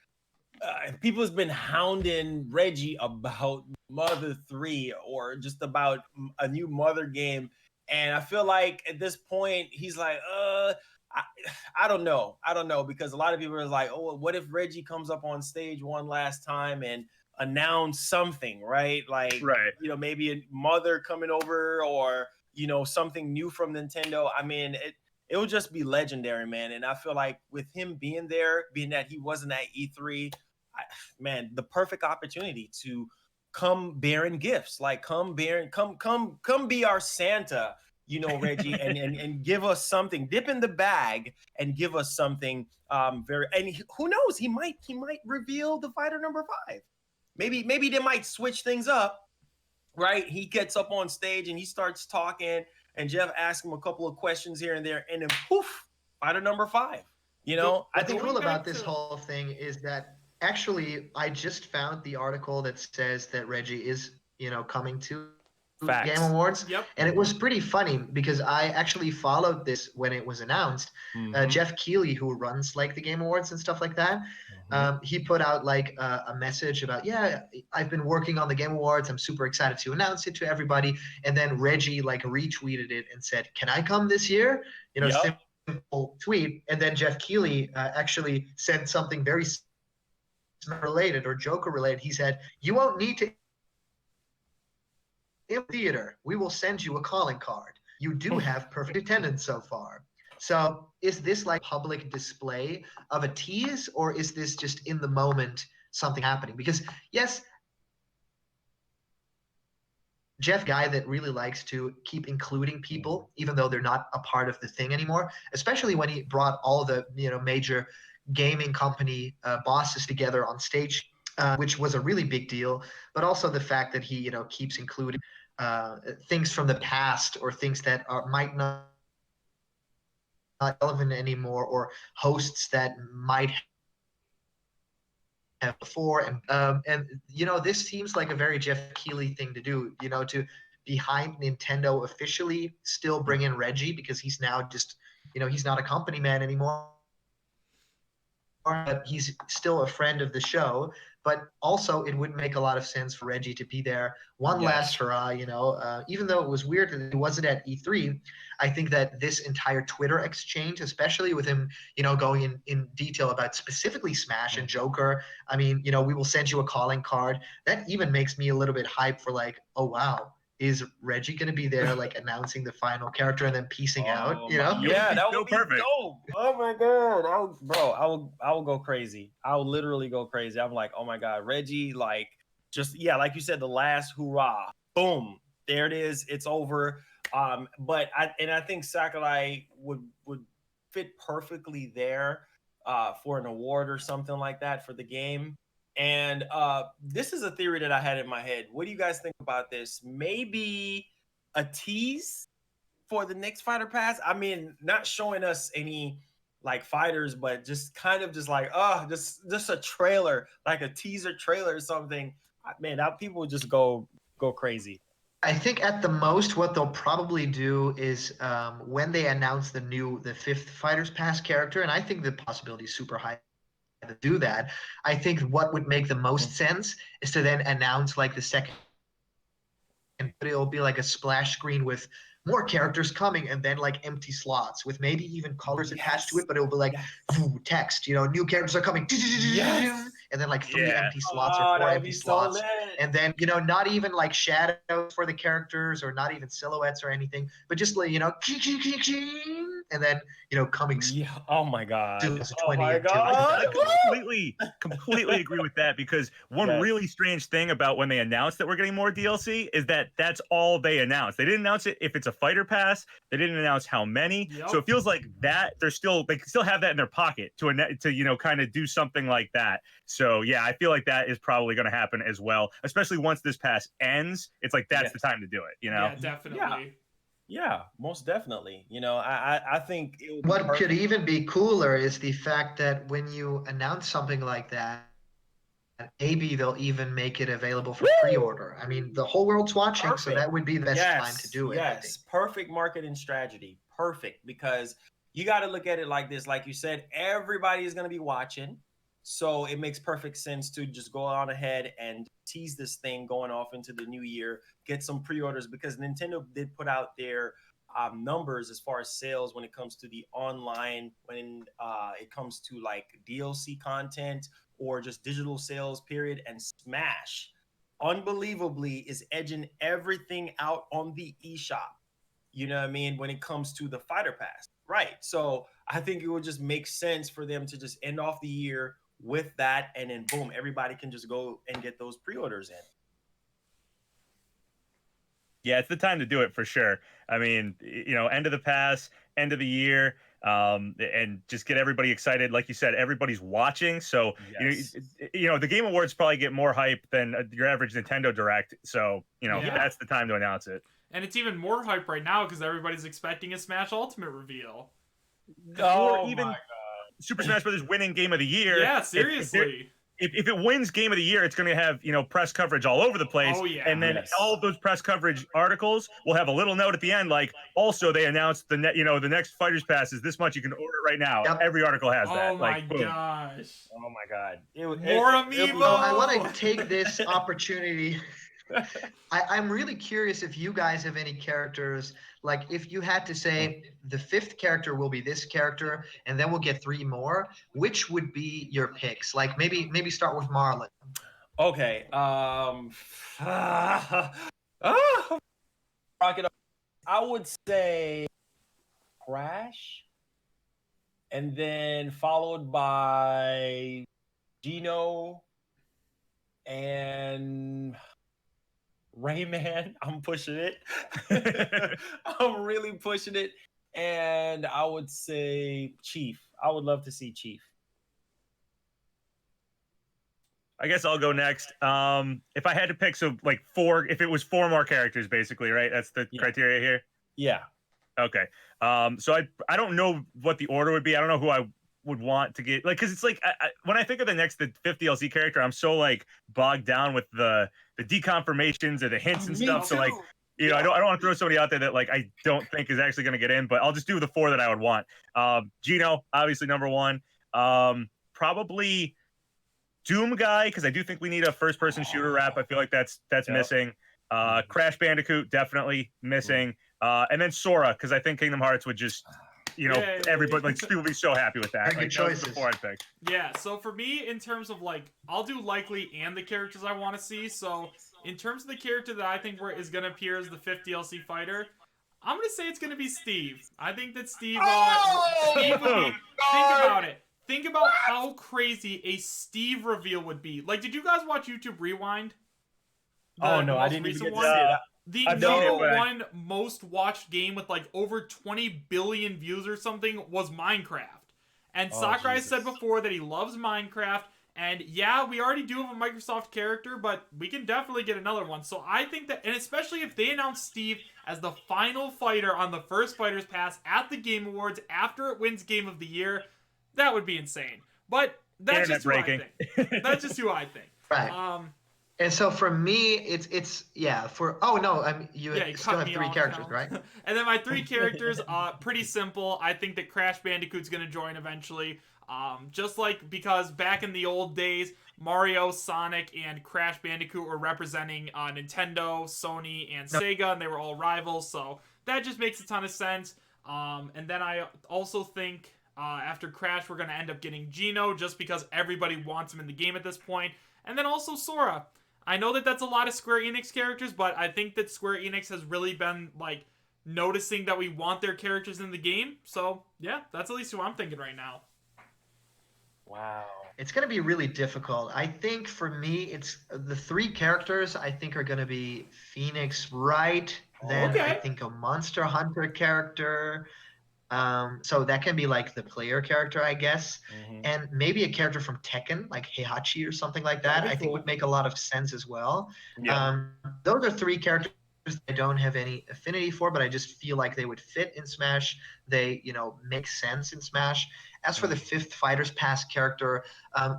Speaker 3: people has been hounding Reggie about Mother 3 or just about a new Mother game. And I feel like at this point, he's like, I don't know. Because a lot of people are like, oh, what if Reggie comes up on stage one last time and announce something, right? Like, you know, maybe a Mother coming over or, you know, something new from Nintendo. I mean, it will just be legendary, man. And I feel like with him being there, being that he wasn't at E3, man, the perfect opportunity to come bearing gifts, like come be our Santa, you know, Reggie, and give us something, dip in the bag and give us something who knows, he might reveal the fighter number 5. Maybe they might switch things up, right? He gets up on stage and he starts talking and Jeff asks him a couple of questions here and there, and then poof, fighter number 5. You know,
Speaker 2: I think cool about this whole thing is that actually I just found the article that says that Reggie is, you know, coming to Game Awards. And it was pretty funny because I actually followed this when it was announced. Jeff Keighley, who runs like the Game Awards and stuff like that, he put out like a message about, yeah, I've been working on the Game Awards. I'm super excited to announce it to everybody. And then Reggie like retweeted it and said, can I come this year? You know, simple tweet. And then Jeff Keighley actually said something very related or Joker related. He said, you won't need to in theater, we will send you a calling card. You do have perfect attendance so far. So is this like public display of a tease, or is this just in the moment something happening? Because yes, Jeff, guy that really likes to keep including people, even though they're not a part of the thing anymore, especially when he brought all the, you know, major gaming company bosses together on stage, which was a really big deal. But also the fact that he, you know, keeps including things from the past or things that might not relevant anymore, or hosts that might have before. And you know, this seems like a very Jeff Keighley thing to do, you know, to behind Nintendo officially still bring in Reggie, because he's now just, you know, he's not a company man anymore, but he's still a friend of the show. But also it would make a lot of sense for Reggie to be there one last hurrah, you know, even though it was weird that he wasn't at E3. I think that this entire Twitter exchange, especially with him, you know, going in detail about specifically Smash and Joker, I mean, you know, we will send you a calling card. That even makes me a little bit hyped for like, oh, wow, is Reggie going to be there, like announcing the final character and then piecing out, you know?
Speaker 3: Yeah, that would be perfect. Dope. Oh my God. I will go crazy. I will literally go crazy. I'm like, oh my God, Reggie, like, just, yeah, like you said, the last hurrah, boom, there it is. It's over. But I think Sakurai would fit perfectly there for an award or something like that for the game. And this is a theory that I had in my head. What do you guys think about this? Maybe a tease for the next Fighter Pass? I mean, not showing us any like fighters, but just kind of just like, just a trailer, like a teaser trailer or something. Man, people would just go crazy.
Speaker 2: I think at the most, what they'll probably do is when they announce the fifth Fighters Pass character, and I think the possibility is super high to do that. I think what would make the most sense is to then announce like the second, and it'll be like a splash screen with more characters coming, and then like empty slots with maybe even colors attached to it, but it'll be like text, new characters are coming,
Speaker 3: Yes.
Speaker 2: and then like three
Speaker 4: Yeah.
Speaker 2: empty slots
Speaker 3: Oh,
Speaker 2: or four
Speaker 3: that would
Speaker 2: empty
Speaker 3: be so
Speaker 2: slots,
Speaker 3: lit.
Speaker 2: and then not even like shadows for the characters or not even silhouettes or anything, but just like and then coming soon
Speaker 3: Yeah. Oh my God. Oh
Speaker 2: 2020
Speaker 3: my
Speaker 2: until
Speaker 3: God.
Speaker 4: I completely agree with that, because one
Speaker 3: Yes.
Speaker 4: really strange thing about when they announced that we're getting more DLC is that that's all they announced. They didn't announce it if it's a fighter pass. They didn't announce how many.
Speaker 1: Yep.
Speaker 4: So it feels like that they can still have that in their pocket to kind of do something like that. So yeah, I feel like that is probably going to happen as well, especially once this pass ends. It's like that's the time to do it.
Speaker 1: Yeah, definitely.
Speaker 3: Yeah, most definitely. I think it would be
Speaker 2: what could
Speaker 3: perfect.
Speaker 2: even be cooler is the fact that when you announce something like that, maybe they'll even make it available for pre-order. I mean, the whole world's watching, so that would be the best time to do it. I think.
Speaker 3: Yes, perfect marketing strategy. Perfect, because you got to look at it like this. Like you said, everybody is going to be watching. So it makes perfect sense to just go on ahead and tease this thing going off into the new year, get some pre-orders, because Nintendo did put out their numbers as far as sales when it comes to the online, when it comes to like DLC content or just digital sales period. And Smash, unbelievably, is edging everything out on the eShop. You know what I mean? When it comes to the Fighter Pass. Right. So I think it would just make sense for them to just end off the year with that, and then boom, everybody can just go and get those pre-orders in.
Speaker 4: Yeah, it's the time to do it for sure. I mean, end of the pass, end of the year, and just get everybody excited. Like you said, everybody's watching, so
Speaker 3: Yes.
Speaker 4: the Game Awards probably get more hype than your average Nintendo Direct. So
Speaker 1: Yeah.
Speaker 4: that's the time to announce it.
Speaker 1: And it's even more hype right now because everybody's expecting a Smash Ultimate reveal.
Speaker 4: Or even Super Smash Brothers winning Game of the Year.
Speaker 1: Yeah, seriously.
Speaker 4: If it wins Game of the Year, it's going to have press coverage all over the place.
Speaker 1: Oh, yeah.
Speaker 4: And then all of those press coverage articles will have a little note at the end, like, also they announced the next Fighters Pass is this much. You can order it right now.
Speaker 2: Yep.
Speaker 4: Every article has that.
Speaker 1: Oh my
Speaker 4: Like, boom.
Speaker 1: gosh.
Speaker 3: Oh my God.
Speaker 1: More amiibo.
Speaker 2: So I want to take this opportunity. I'm really curious if you guys have any characters, like if you had to say the fifth character will be this character and then we'll get three more, which would be your picks? Like maybe start with Marlon.
Speaker 3: Okay. Rocket. I would say Crash, and then followed by Geno and Rayman. I'm pushing it. I'm really pushing it. And I would say Chief. I would love to see Chief.
Speaker 4: I guess I'll go next. If I had to pick, so like if it was four more characters, basically, right? That's the criteria here.
Speaker 3: Yeah.
Speaker 4: Okay. So I don't know what the order would be. I don't know who I would want to get, like, because it's like when I think of the fifth DLC character, I'm so like bogged down with the deconfirmations or the hints and stuff. So like, I don't want to throw somebody out there that like I don't think is actually going to get in, but I'll just do the four that I would want. Geno, obviously number one. Probably Doom guy, because I do think we need a first-person shooter rap. I feel like that's missing. Crash Bandicoot, definitely missing. And then Sora, because I think Kingdom Hearts would just, everybody, like, people would be so happy with that.
Speaker 2: Very good
Speaker 4: Like, those are
Speaker 2: choices.
Speaker 4: the four I'd pick.
Speaker 1: Yeah, so for me, in terms of like, I'll do likely and the characters I want to see. So in terms of the character that I think is going to appear as the fifth DLC fighter, I'm going to say it's going to be Steve. I think that Steve would be, think about it. Think about how crazy a Steve reveal would be. Like, did you guys watch YouTube Rewind?
Speaker 3: Oh no, I didn't even get to see that.
Speaker 1: The
Speaker 4: I've seen it,
Speaker 1: number
Speaker 4: but
Speaker 1: one most watched game with like over 20 billion views or something was Minecraft. And Sakurai
Speaker 3: Jesus.
Speaker 1: said before that he loves Minecraft. And yeah, we already do have a Microsoft character, but we can definitely get another one. So I think that, and especially if they announce Steve as the final fighter on the first Fighters Pass at the Game Awards after it wins Game of the Year, that would be insane. But that's
Speaker 4: Internet
Speaker 1: just who I
Speaker 4: breaking.
Speaker 1: think. That's just who I think.
Speaker 2: Right. And so for me, it's yeah. For oh no, you
Speaker 1: Yeah, you
Speaker 2: still
Speaker 1: cut
Speaker 2: have
Speaker 1: me
Speaker 2: three
Speaker 1: off
Speaker 2: characters,
Speaker 1: now.
Speaker 2: right?
Speaker 1: And then my three characters, pretty simple. I think that Crash Bandicoot's gonna join eventually. Just like because back in the old days, Mario, Sonic, and Crash Bandicoot were representing Nintendo, Sony, and
Speaker 2: No,
Speaker 1: Sega, and they were all rivals. So that just makes a ton of sense. And then I also think after Crash, we're gonna end up getting Geno, just because everybody wants him in the game at this point. And then also Sora. I know that that's a lot of Square Enix characters, but I think that Square Enix has really been like noticing that we want their characters in the game. So yeah, that's at least who I'm thinking right now.
Speaker 3: Wow.
Speaker 2: it's going to be really difficult. I think for me, it's the three characters I think are going to be Phoenix Wright, then I
Speaker 1: Okay.
Speaker 2: think a Monster Hunter character. So that can be like the player character, I guess,
Speaker 3: Hmm.
Speaker 2: and maybe a character from Tekken, like Heihachi or something like
Speaker 1: That'd
Speaker 2: that.
Speaker 1: be
Speaker 2: I think would
Speaker 1: cool.
Speaker 2: make a lot of sense as well.
Speaker 3: Yeah.
Speaker 2: Those are three characters I don't have any affinity for, but I just feel like they would fit in Smash. They, make sense in Smash. As for the fifth Fighters Pass character,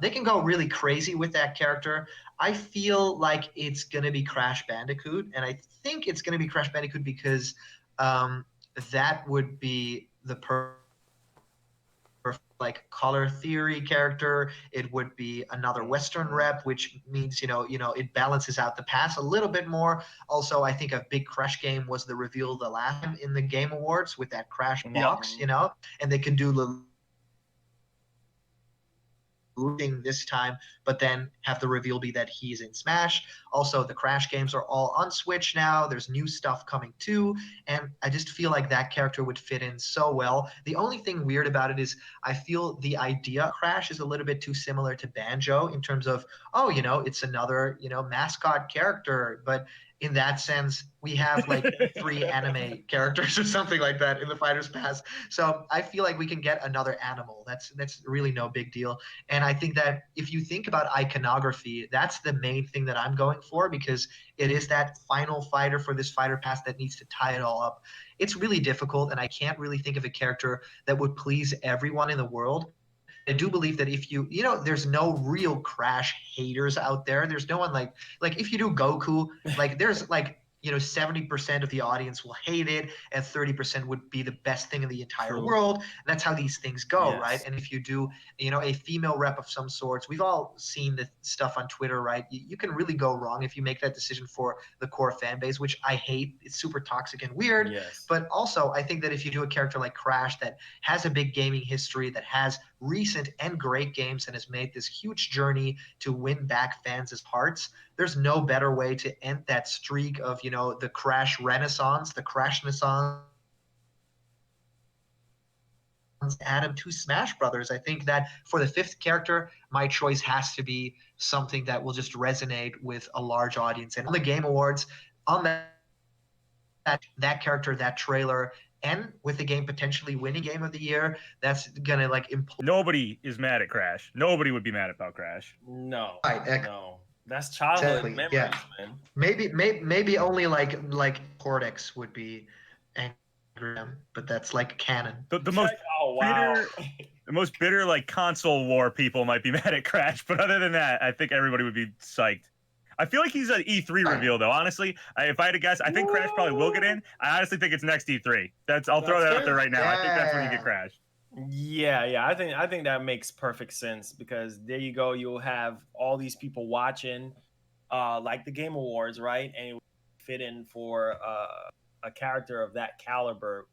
Speaker 2: they can go really crazy with that character. I feel like it's gonna be Crash Bandicoot, and I think it's gonna be Crash Bandicoot because that would be the like color theory character. It would be another Western rep, which means it balances out the pass a little bit more. Also, I think a big Crash game was the reveal the last time in the Game Awards with that Crash
Speaker 4: Yep.
Speaker 2: box, and they can do losing this time, but then have the reveal be that he's in Smash. Also, the Crash games are all on Switch now. There's new stuff coming too, and I just feel like that character would fit in so well. The only thing weird about it is I feel the idea of Crash is a little bit too similar to Banjo in terms of, oh, it's another, mascot character, but in that sense, we have like three anime characters or something like that in the Fighters Pass. So I feel like we can get another animal. That's really no big deal. And I think that if you think about iconography, that's the main thing that I'm going for because it is that final fighter for this fighter pass that needs to tie it all up. It's really difficult, and I can't really think of a character that would please everyone in the world. I do believe that if there's no real Crash haters out there. There's no one like if you do Goku, like there's like 70% of the audience will hate it and 30% would be the best thing in the entire
Speaker 3: True.
Speaker 2: world. And that's how these things go, right?
Speaker 3: Yes.
Speaker 2: And if you do, a female rep of some sorts, we've all seen the stuff on Twitter, right? You can really go wrong if you make that decision for the core fan base, which I hate. It's super toxic and weird.
Speaker 3: Yes.
Speaker 2: But also, I think that if you do a character like Crash that has a big gaming history, that has recent and great games, and has made this huge journey to win back fans' hearts, there's no better way to end that streak of, the Crash Renaissance, the Crash Renaissance, add him to Smash Brothers. I think that for the fifth character, my choice has to be something that will just resonate with a large audience. And on the Game Awards, on that character, that trailer, and with the game potentially winning Game of the Year, that's gonna like implode.
Speaker 4: Nobody is mad at Crash. Nobody would be mad about Crash.
Speaker 3: No.
Speaker 2: Right,
Speaker 3: No. That's childhood
Speaker 2: exactly,
Speaker 3: memories,
Speaker 2: yeah.
Speaker 3: man.
Speaker 2: Maybe only like Cortex would be angry at him, but that's like canon.
Speaker 4: The most
Speaker 3: Oh wow.
Speaker 4: the most bitter like console war people might be mad at Crash, but other than that, I think everybody would be psyched. I feel like he's an E3 reveal though. Honestly, if I had to guess, I think Crash probably will get in. I honestly think it's next E3. I'll throw that out there right now. I think that's when you get Crash.
Speaker 3: Yeah. I think that makes perfect sense because there you go. You'll have all these people watching, like the Game Awards, right? And it would fit in for a character of that caliber,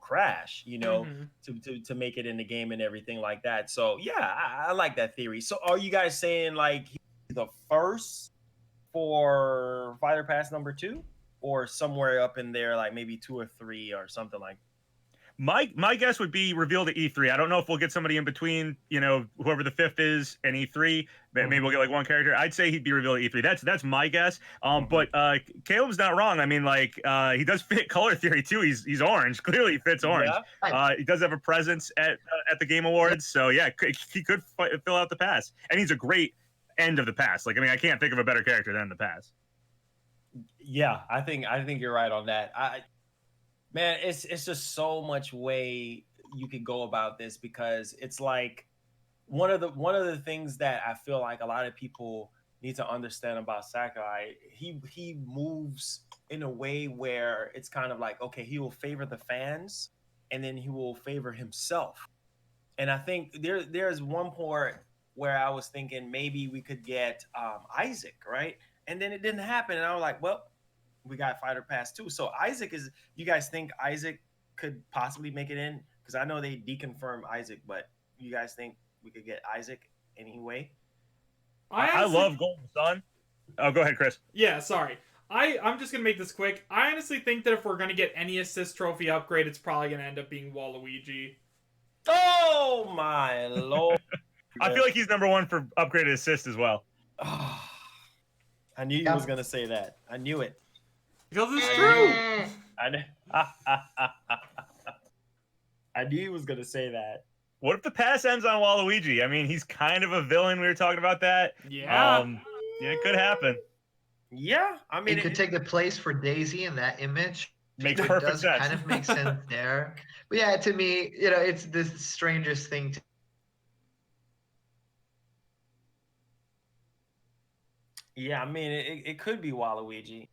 Speaker 3: Crash, to make it in the game and everything like that. So yeah, I like that theory. So are you guys saying like he's the first for Fighter Pass number 2, or somewhere up in there, like maybe 2 or 3 or something like?
Speaker 4: My guess would be revealed at E3. I don't know if we'll get somebody in between, whoever the fifth is and E3. Maybe we'll get like one character. I'd say he'd be revealed at E3. That's my guess. But Caleb's not wrong. I mean, like he does fit color theory too. He's orange. Clearly, he fits orange.
Speaker 3: Yeah.
Speaker 4: He does have a presence at the Game Awards. So yeah, he could fill out the pass, and he's a great end of the pass. Like, I mean, I can't think of a better character than the pass.
Speaker 3: Yeah, I think you're right on that. Man, it's just so much way you could go about this because it's like one of the things that I feel like a lot of people need to understand about Sakurai, he moves in a way where it's kind of like, okay, he will favor the fans and then he will favor himself. And I think there's one part where I was thinking maybe we could get Isaac, right? And then it didn't happen. And I was like, well, we got Fighter Pass 2. So Isaac is, you guys think Isaac could possibly make it in? Because I know they deconfirmed Isaac, but you guys think we could get Isaac anyway?
Speaker 4: I love Golden Sun. Oh, go ahead, Chris.
Speaker 1: Yeah, sorry. I'm just gonna make this quick. I honestly think that if we're gonna get any assist trophy upgrade, it's probably gonna end up being Waluigi.
Speaker 3: Oh my lord!
Speaker 4: I feel like he's number one for upgraded assist as well.
Speaker 3: I knew you was gonna say that. I knew it.
Speaker 1: Because it's true.
Speaker 3: I knew he was gonna say that.
Speaker 4: What if the pass ends on Waluigi? I mean, he's kind of a villain. We were talking about that.
Speaker 1: Yeah.
Speaker 4: Yeah, it could happen.
Speaker 3: Yeah, I mean,
Speaker 2: It could take the place for Daisy in that image.
Speaker 4: Makes
Speaker 2: It
Speaker 4: perfect
Speaker 2: does
Speaker 4: sense.
Speaker 2: kind of make sense there. But yeah, to me, you know, it's the strangest thing to
Speaker 3: yeah, I mean, it could be Waluigi,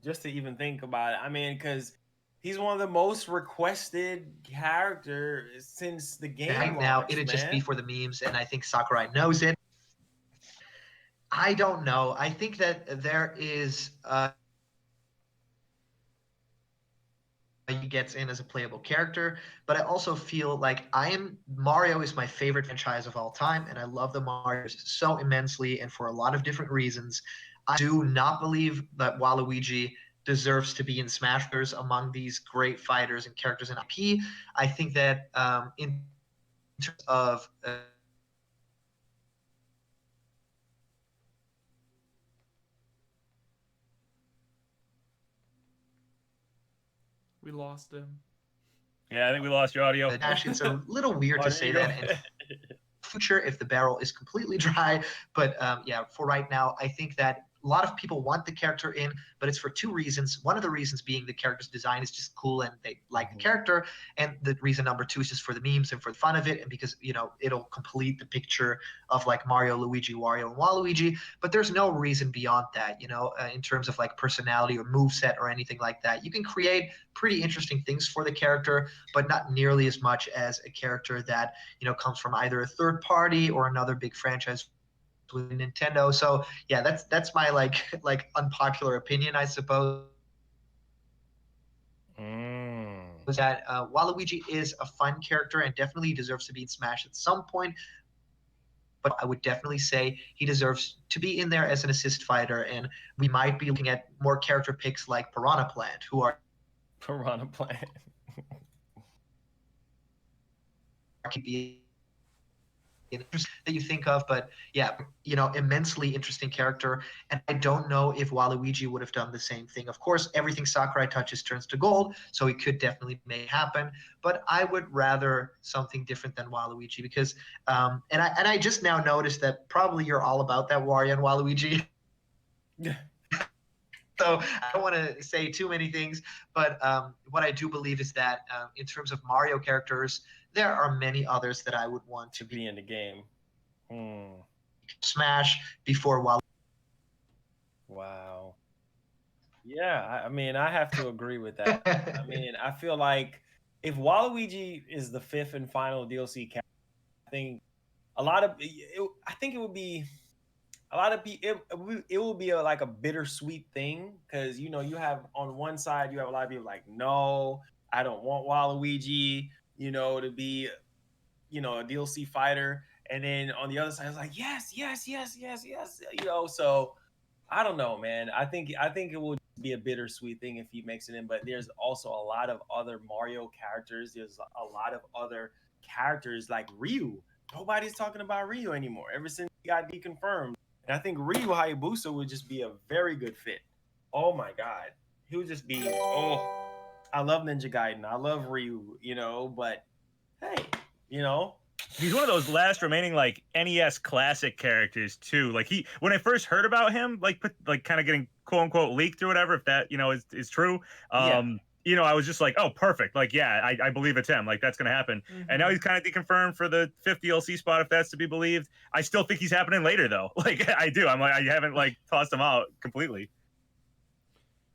Speaker 3: just to even think about it. I mean, because he's one of the most requested characters since the game.
Speaker 2: right now.
Speaker 3: launched,
Speaker 2: It'd just be
Speaker 3: man.
Speaker 2: for the memes, and I think Sakurai knows it. I don't know. I think that there is he gets in as a playable character, but I also feel like Mario is my favorite franchise of all time, and I love the Marios so immensely, and for a lot of different reasons. I do not believe that Waluigi deserves to be in Smash Bros. Among these great fighters and characters in IP. I think that in terms of
Speaker 1: We lost him.
Speaker 4: Yeah, I think we lost your audio.
Speaker 2: Dash, it's a little weird to say that in future if the barrel is completely dry. But yeah, for right now, I think that a lot of people want the character in, but it's for two reasons. One of the reasons being the character's design is just cool and they like the character. And the reason number two is just for the memes and for the fun of it. And because, you know, it'll complete the picture of like Mario, Luigi, Wario, and Waluigi. But there's no reason beyond that, you know, in terms of like personality or moveset or anything like that. You can create pretty interesting things for the character, but not nearly as much as a character that, you know, comes from either a third party or another big franchise with Nintendo. So yeah, that's my like unpopular opinion, I suppose. Was that Waluigi is a fun character and definitely deserves to be in Smash at some point. But I would definitely say he deserves to be in there as an assist fighter, and we might be looking at more character picks like Piranha Plant, who are
Speaker 3: Piranha Plant.
Speaker 2: that you think of, but yeah, you know, immensely interesting character. And I don't know if Waluigi would have done the same thing. Of course, everything Sakurai touches turns to gold, so he could definitely make it happen. But I would rather something different than Waluigi because, and I just now noticed that probably you're all about that Wario and Waluigi.
Speaker 3: Yeah.
Speaker 2: So I don't want to say too many things, but what I do believe is that in terms of Mario characters, there are many others that I would want to
Speaker 3: Be in the game.
Speaker 2: Smash before Waluigi.
Speaker 3: Wow. Yeah, I mean, I have to agree with that. I mean, I feel like if Waluigi is the fifth and final DLC character, I think I think it would be a lot of people. It will be like a bittersweet thing because you know you have on one side you have a lot of people like, no, I don't want Waluigi, you know, to be, you know, a DLC fighter, and then on the other side it's like yes, yes, yes, yes, yes, you know. So I don't know, man. I think it will be a bittersweet thing if he makes it in, but there's also a lot of other Mario characters. There's a lot of other characters like Ryu. Nobody's talking about Ryu anymore ever since he got deconfirmed. And I think Ryu Hayabusa would just be a very good fit. Oh my God. He would just be, I love Ninja Gaiden. I love Ryu, you know, but hey, you know.
Speaker 4: He's one of those last remaining like NES classic characters too. Like when I first heard about him, like kind of getting quote unquote leaked or whatever, if that, you know, is true.
Speaker 3: Yeah.
Speaker 4: I was just like, oh, perfect. Like, yeah, I believe it's him. Like, that's going to happen. And now he's kind of deconfirmed for the 5th DLC spot, if that's to be believed. I still think he's happening later, though. Like, I do. I'm like, I haven't, like, tossed him out completely.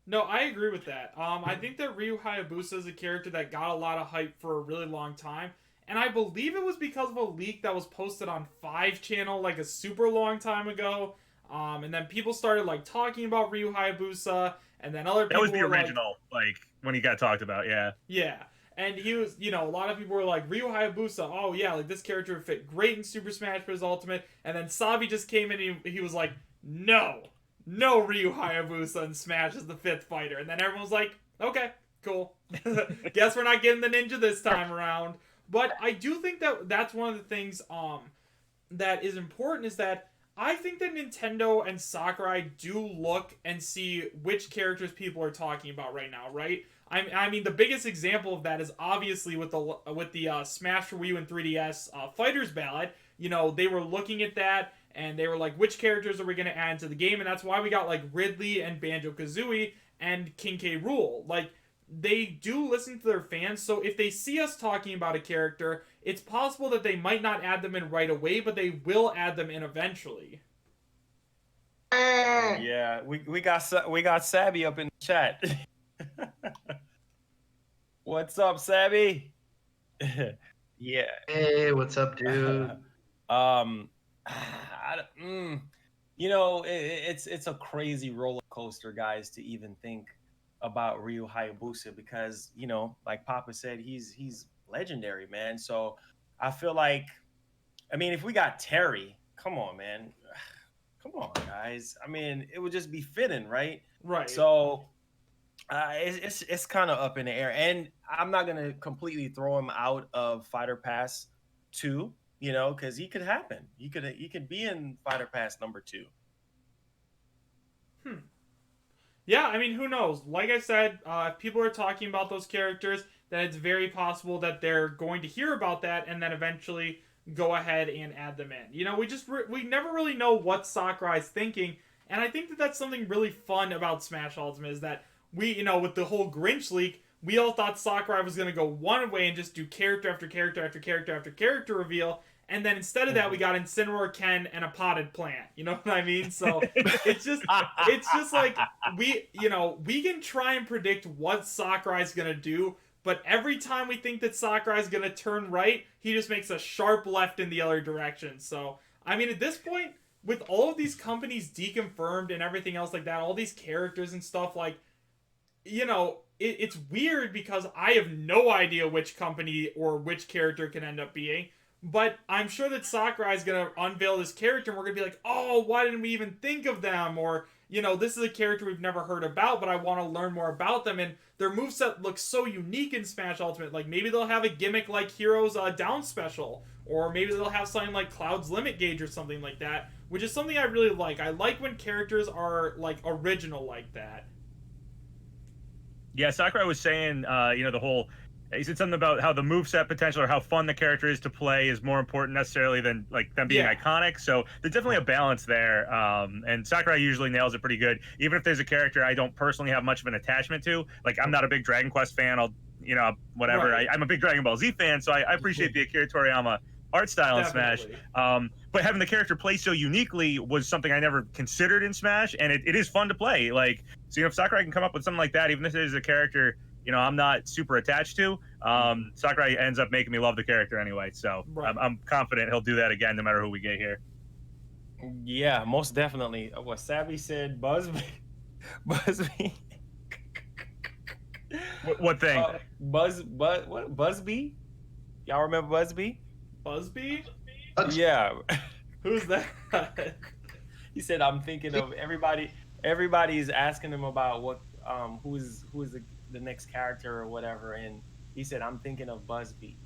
Speaker 1: No, I agree with that. I think that Ryu Hayabusa is a character that got a lot of hype for a really long time. And I believe it was because of a leak that was posted on 5 channel like a super long time ago. And then people started like talking about Ryu Hayabusa, and then other people
Speaker 4: That was the
Speaker 1: were
Speaker 4: original, like when he got talked about, yeah.
Speaker 1: yeah. And he was, a lot of people were like, Ryu Hayabusa, oh yeah, like this character would fit great in Super Smash Bros. Ultimate. And then Sabi just came in and he was like, no Ryu Hayabusa in Smash is the 5th fighter. And then everyone was like, okay, cool. Guess we're not getting the ninja this time around. But I do think that that's one of the things that is important, is that I think that Nintendo and Sakurai do look and see which characters people are talking about right now, right? I mean, the biggest example of that is obviously with the Smash for Wii U and 3DS Fighters Ballad. They were looking at that and they were like, which characters are we going to add to the game? And that's why we got like Ridley and Banjo-Kazooie and King K. Rool. Like, they do listen to their fans, so if they see us talking about a character, it's possible that they might not add them in right away, but they will add them in eventually.
Speaker 3: Yeah, we got Sabby up in the chat. What's up, Sabby? Yeah.
Speaker 5: Hey, what's up, dude?
Speaker 3: It's a crazy roller coaster, guys, to even think about Ryu Hayabusa, because like Papa said, he's legendary, man. So I feel like, I mean, if we got Terry, come on, man, come on, guys. I mean, it would just be fitting, right?
Speaker 1: Right.
Speaker 3: So it's kind of up in the air, and I'm not gonna completely throw him out of Fighter Pass 2, because he could happen. He could be in Fighter Pass number 2.
Speaker 1: Yeah, I mean, who knows? Like I said, if people are talking about those characters, then it's very possible that they're going to hear about that and then eventually go ahead and add them in. We never really know what Sakurai's thinking, and I think that that's something really fun about Smash Ultimate, is that we, with the whole Grinch leak, we all thought Sakurai was going to go one way and just do character after character after character after character reveal, and then instead of that, we got Incineroar Ken and a potted plant. You know what I mean? So it's just like we can try and predict what Sakurai's gonna do, but every time we think that Sakurai's gonna turn right, he just makes a sharp left in the other direction. So I mean, at this point, with all of these companies deconfirmed and everything else like that, all these characters and stuff, like, it's weird because I have no idea which company or which character can end up being. But I'm sure that Sakurai is going to unveil this character and we're going to be like, oh, why didn't we even think of them? Or, this is a character we've never heard about, but I want to learn more about them. And their moveset looks so unique in Smash Ultimate. Like, maybe they'll have a gimmick like Hero's Down Special. Or maybe they'll have something like Cloud's Limit Gauge or something like that. Which is something I really like. I like when characters are, like, original like that.
Speaker 4: Yeah, Sakurai was saying, the whole... He said something about how the moveset potential or how fun the character is to play is more important necessarily than like them being iconic. So there's definitely a balance there. And Sakurai usually nails it pretty good. Even if there's a character I don't personally have much of an attachment to, like I'm not a big Dragon Quest fan. Whatever.
Speaker 1: Right.
Speaker 4: I'm a big Dragon Ball Z fan, so I appreciate the Akira Toriyama art style in Smash. But having the character play so uniquely was something I never considered in Smash, and it is fun to play. Like, so if Sakurai can come up with something like that, even if it is a character I'm not super attached to, Sakurai ends up making me love the character anyway. So I'm confident he'll do that again no matter who we get here.
Speaker 3: Yeah, most definitely. What Savvy said, Busby.
Speaker 4: What thing?
Speaker 3: What Busby? Y'all remember Busby?
Speaker 1: Busby?
Speaker 3: Yeah.
Speaker 1: Who's that?
Speaker 3: He said, I'm thinking of everybody. Everybody's asking him about what who is the next character or whatever, and he said, I'm thinking of Busby.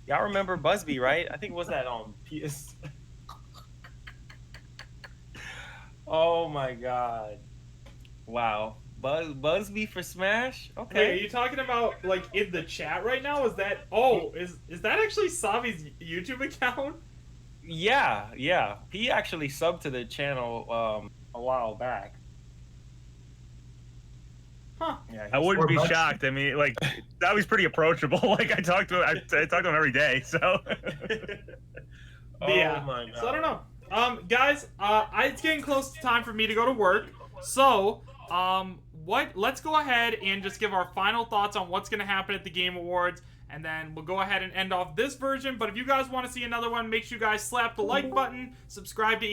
Speaker 3: Y'all remember Busby, right? I think it was that on PS. Oh my god. Wow. Busby for Smash? Okay.
Speaker 1: Wait, are you talking about like in the chat right now? Is that is that actually Savi's YouTube account?
Speaker 3: Yeah. He actually subbed to the channel a while back.
Speaker 1: Huh.
Speaker 3: Yeah,
Speaker 4: I
Speaker 3: he's-
Speaker 4: wouldn't
Speaker 5: Or
Speaker 4: be
Speaker 5: Bugsy.
Speaker 4: shocked. I mean, like that was pretty approachable. Like I talk to him every day. So
Speaker 3: Oh
Speaker 1: Yeah.
Speaker 3: my god.
Speaker 1: So I don't know. Guys, it's getting close to time for me to go to work. So, let's go ahead and just give our final thoughts on what's going to happen at the Game Awards, and then we'll go ahead and end off this version. But if you guys want to see another one, make sure you guys slap the like button, subscribe to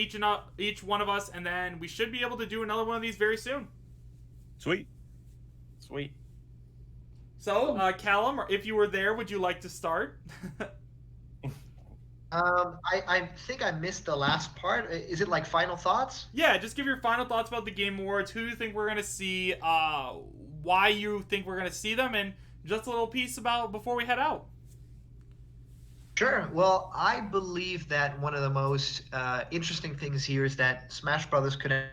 Speaker 1: each one of us, and then we should be able to do another one of these very soon.
Speaker 4: sweet.
Speaker 3: Sweet.
Speaker 1: So, Callum, if you were there, would you like to start?
Speaker 2: I think I missed the last part. Is it like final thoughts?
Speaker 1: Yeah, just give your final thoughts about the Game Awards, who you think we're going to see, why you think we're going to see them, and just a little piece about before we head out.
Speaker 2: Sure. Well, I believe that one of the most interesting things here is that Smash Brothers could have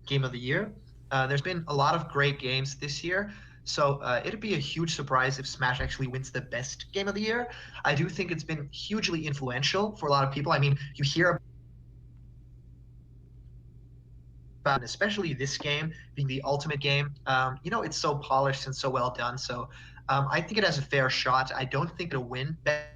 Speaker 2: Game of the Year. There's been a lot of great games this year, so it'd be a huge surprise if Smash actually wins the best Game of the Year. I do think it's been hugely influential for a lot of people. I mean, you hear about, especially this game being the ultimate game. It's so polished and so well done. So I think it has a fair shot. I don't think it'll win best.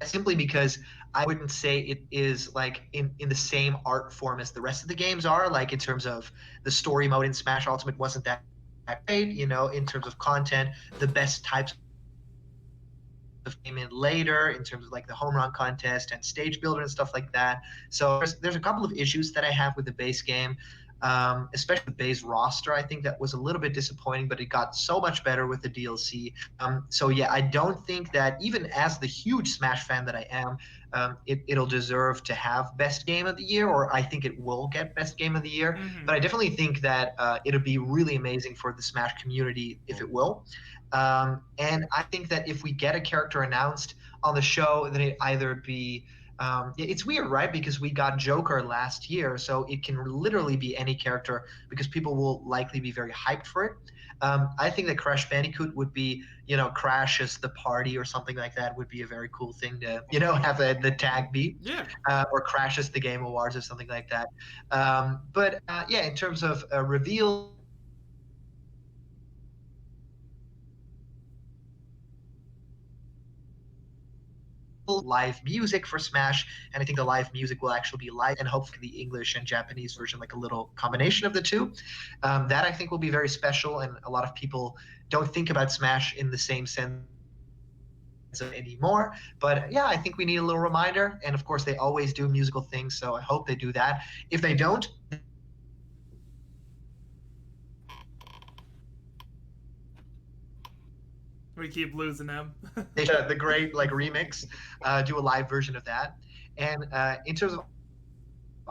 Speaker 2: Simply because I wouldn't say it is like in the same art form as the rest of the games are, like in terms of the story mode in Smash Ultimate wasn't that great, in terms of content, the best types of came in later in terms of like the home run contest and stage builder and stuff like that. So there's a couple of issues that I have with the base game. Especially the base roster, I think that was a little bit disappointing, but it got so much better with the DLC. So yeah, I don't think that even as the huge Smash fan that I am, it'll deserve to have Best Game of the Year, or I think it will get Best Game of the Year.
Speaker 1: Mhm.
Speaker 2: But I definitely think that it'll be really amazing for the Smash community if it will. And I think that if we get a character announced on the show, then it either be it's weird, right? Because we got Joker last year, so it can literally be any character because people will likely be very hyped for it. I think that Crash Bandicoot would be, Crash as the party or something like that would be a very cool thing to, have the tag be,
Speaker 1: Yeah.
Speaker 2: or Crash as the Game Awards or something like that. But yeah, in terms of reveal. Live music for Smash, and I think the live music will actually be live, and hopefully the English and Japanese version, like a little combination of the two. That I think will be very special, and a lot of people don't think about Smash in the same sense anymore. But yeah, I think we need a little reminder, and of course they always do musical things, so I hope they do that. If they don't,
Speaker 1: We keep losing them.
Speaker 2: they should, the great like remix, do a live version of that. And in terms of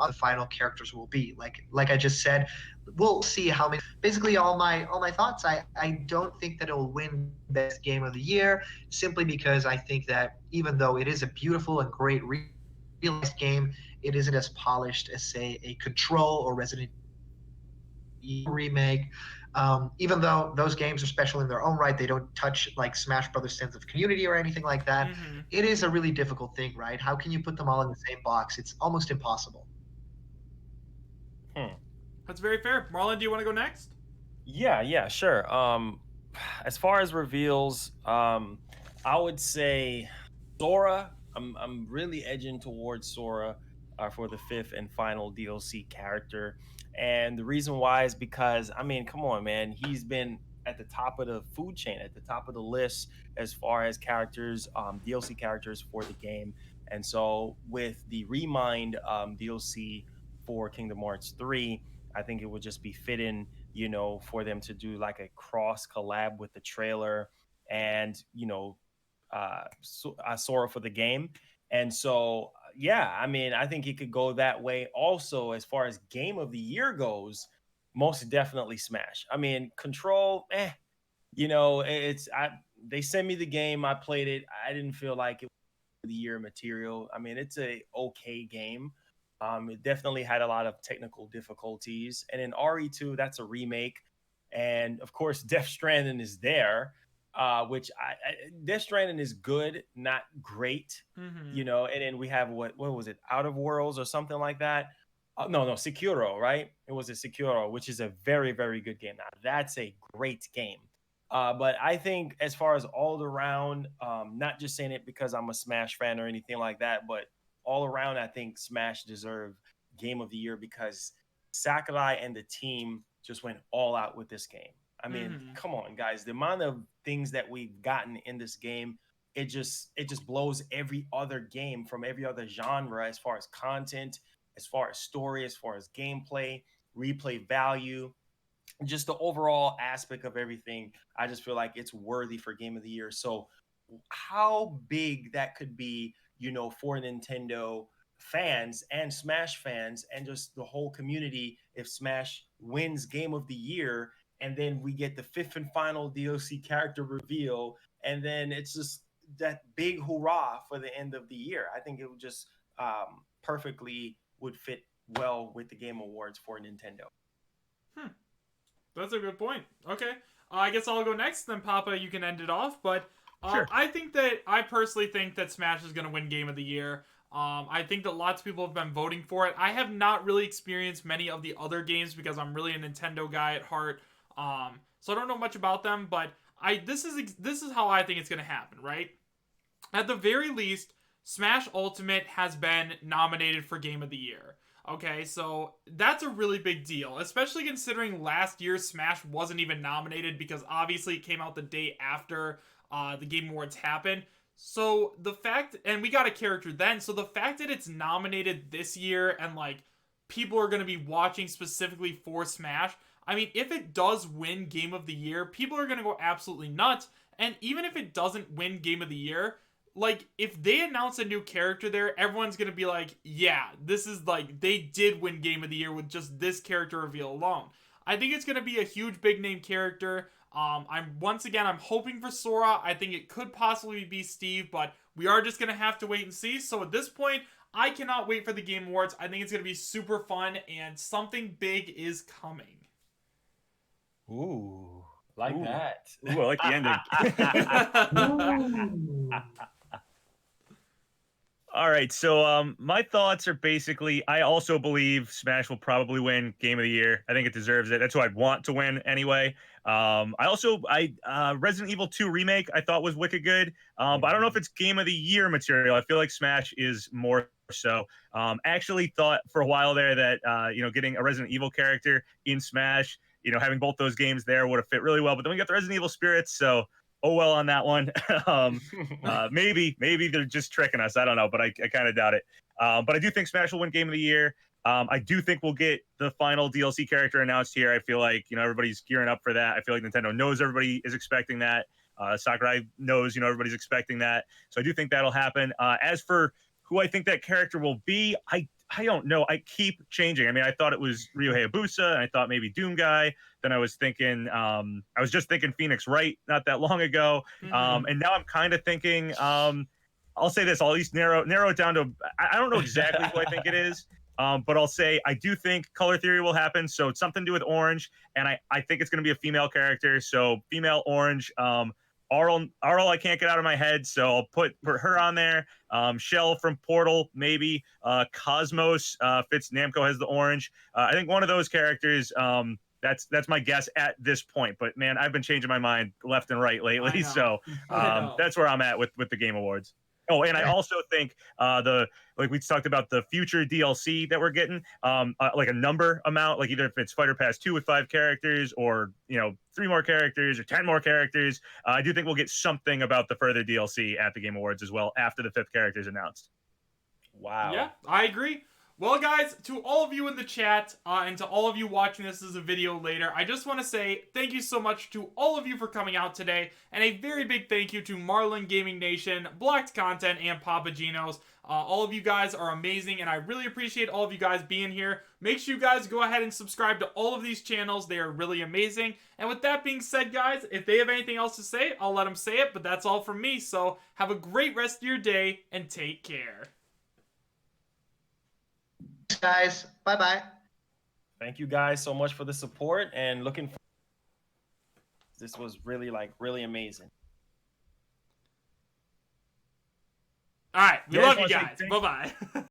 Speaker 2: the final characters will be, like I just said, we'll see how many. Basically, all my thoughts. I don't think that it will win Best Game of the Year simply because I think that even though it is a beautiful and great realized game, it isn't as polished as say a Control or Resident Evil remake. Even though those games are special in their own right, they don't touch like Smash Brothers' sense of community or anything like that.
Speaker 1: Mhm.
Speaker 2: It is a really difficult thing, right? How can you put them all in the same box? It's almost impossible.
Speaker 1: That's very fair. Marlon, do you want to go next?
Speaker 3: Yeah, sure. As far as reveals, I would say Sora. I'm really edging towards Sora for the fifth and final DLC character, and the reason why is because I mean, come on, man, he's been at the top of the food chain, at the top of the list as far as characters, DLC characters for the game, and so with the Remind DLC for Kingdom Hearts 3, I think it would just be fitting, for them to do like a cross collab with the trailer and, Sora for the game. And so, yeah, I mean, I think it could go that way. Also, as far as game of the year goes, most definitely Smash. I mean, Control, it's they sent me the game, I played it. I didn't feel like it was the year material. I mean, it's a okay game. It definitely had a lot of technical difficulties. And in RE2, that's a remake. And of course, Death Stranding is there. which Death Stranding is good, not great,
Speaker 1: Mm-hmm.
Speaker 3: you know. And then we have what was it, Out of Worlds or something like that. No, Sekiro, right? It was a Sekiro, which is a very, very good game. Now that's a great game. But I think as far as all around, not just saying it because I'm a Smash fan or anything like that, but all around, I think Smash deserve Game of the Year because Sakurai and the team just went all out with this game. I mean,
Speaker 1: Mm-hmm.
Speaker 3: come on, guys. The amount of things that we've gotten in this game, it just blows every other game from every other genre as far as content, as far as story, as far as gameplay, replay value, just the overall aspect of everything. I just feel like it's worthy for Game of the Year. So how big that could be, for Nintendo fans and Smash fans and just the whole community if Smash wins Game of the Year and then we get the fifth and final DLC character reveal and then it's just that big hurrah for the end of the year. I think it would just perfectly would fit well with the Game Awards for Nintendo.
Speaker 1: That's a good point. Okay. I guess I'll go next, then Papa, you can end it off. But
Speaker 4: Sure.
Speaker 1: I personally think that Smash is going to win Game of the Year. I think that lots of people have been voting for it. I have not really experienced many of the other games because I'm really a Nintendo guy at heart. So I don't know much about them, but this is how I think it's going to happen, right? At the very least, Smash Ultimate has been nominated for Game of the Year. Okay, so that's a really big deal, especially considering last year Smash wasn't even nominated because obviously it came out the day after the Game Awards happened. So the fact, and we got a character then, so the fact that it's nominated this year and like people are going to be watching specifically for Smash, I mean, if it does win Game of the Year, people are going to go absolutely nuts. And even if it doesn't win Game of the Year, like if they announce a new character there, everyone's gonna be like, yeah, this is like they did win Game of the Year with just this character reveal alone. I think it's gonna be a huge big name character. I'm hoping for Sora. I think it could possibly be Steve, but we are just gonna have to wait and see. So at this point, I cannot wait for the Game Awards. I think it's gonna be super fun and something big is coming.
Speaker 3: Ooh, like
Speaker 4: Ooh.
Speaker 3: that.
Speaker 4: Ooh, I like the ending. All right, so my thoughts are basically I also believe Smash will probably win Game of the Year. I think it deserves it. That's who I'd want to win anyway. I Resident Evil 2 remake I thought was wicked good, but I don't know if it's Game of the Year material. I feel like Smash is more so. Actually thought for a while there that getting a Resident Evil character in Smash, having both those games there would have fit really well. But then we got the Resident Evil spirits, so oh well on that one. Maybe they're just tricking us. I don't know, but I kind of doubt it. But I do think Smash will win Game of the Year. I do think we'll get the final DLC character announced here. I feel like everybody's gearing up for that. I feel like Nintendo knows everybody is expecting that. Sakurai knows everybody's expecting that. So I do think that'll happen. As for who I think that character will be, I don't know. I keep changing. I mean, I thought it was Ryu Hayabusa, and I thought maybe Doom Guy. Then I was just thinking Phoenix Wright not that long ago.
Speaker 1: Mhm.
Speaker 4: And now I'm kind of thinking, I'll say this, I'll at least narrow it down to, I don't know exactly who I think it is, but I'll say I do think Color Theory will happen. So it's something to do with Orange, and I think it's going to be a female character. So female Orange. Arl, I can't get out of my head, so I'll put her on there. Shell from Portal, maybe. Cosmos fits. Namco has the orange. I think one of those characters. That's my guess at this point. But man, I've been changing my mind left and right lately, so
Speaker 1: I know.
Speaker 4: that's where I'm at with the Game Awards. Oh, and I also think like we talked about the future DLC that we're getting, like a number amount, like either if it's Fighter Pass 2 with 5 characters or 3 more characters or 10 more characters. I do think we'll get something about the further DLC at the Game Awards as well after the 5th character is announced.
Speaker 3: Wow.
Speaker 1: Yeah, I agree. Well, guys, to all of you in the chat and to all of you watching this as a video later, I just want to say thank you so much to all of you for coming out today, and a very big thank you to Marlongamingnation, Blocked Content, and Papagenos. All of you guys are amazing, and I really appreciate all of you guys being here. Make sure you guys go ahead and subscribe to all of these channels. They are really amazing. And with that being said, guys, if they have anything else to say, I'll let them say it, but that's all from me. So have a great rest of your day, and take care.
Speaker 5: Guys, bye bye.
Speaker 3: Thank you guys so much for the support and looking for this was really really amazing.
Speaker 1: All right, we
Speaker 4: Yeah, I
Speaker 1: love
Speaker 4: just
Speaker 1: you
Speaker 4: wanna say
Speaker 1: guys. Bye bye.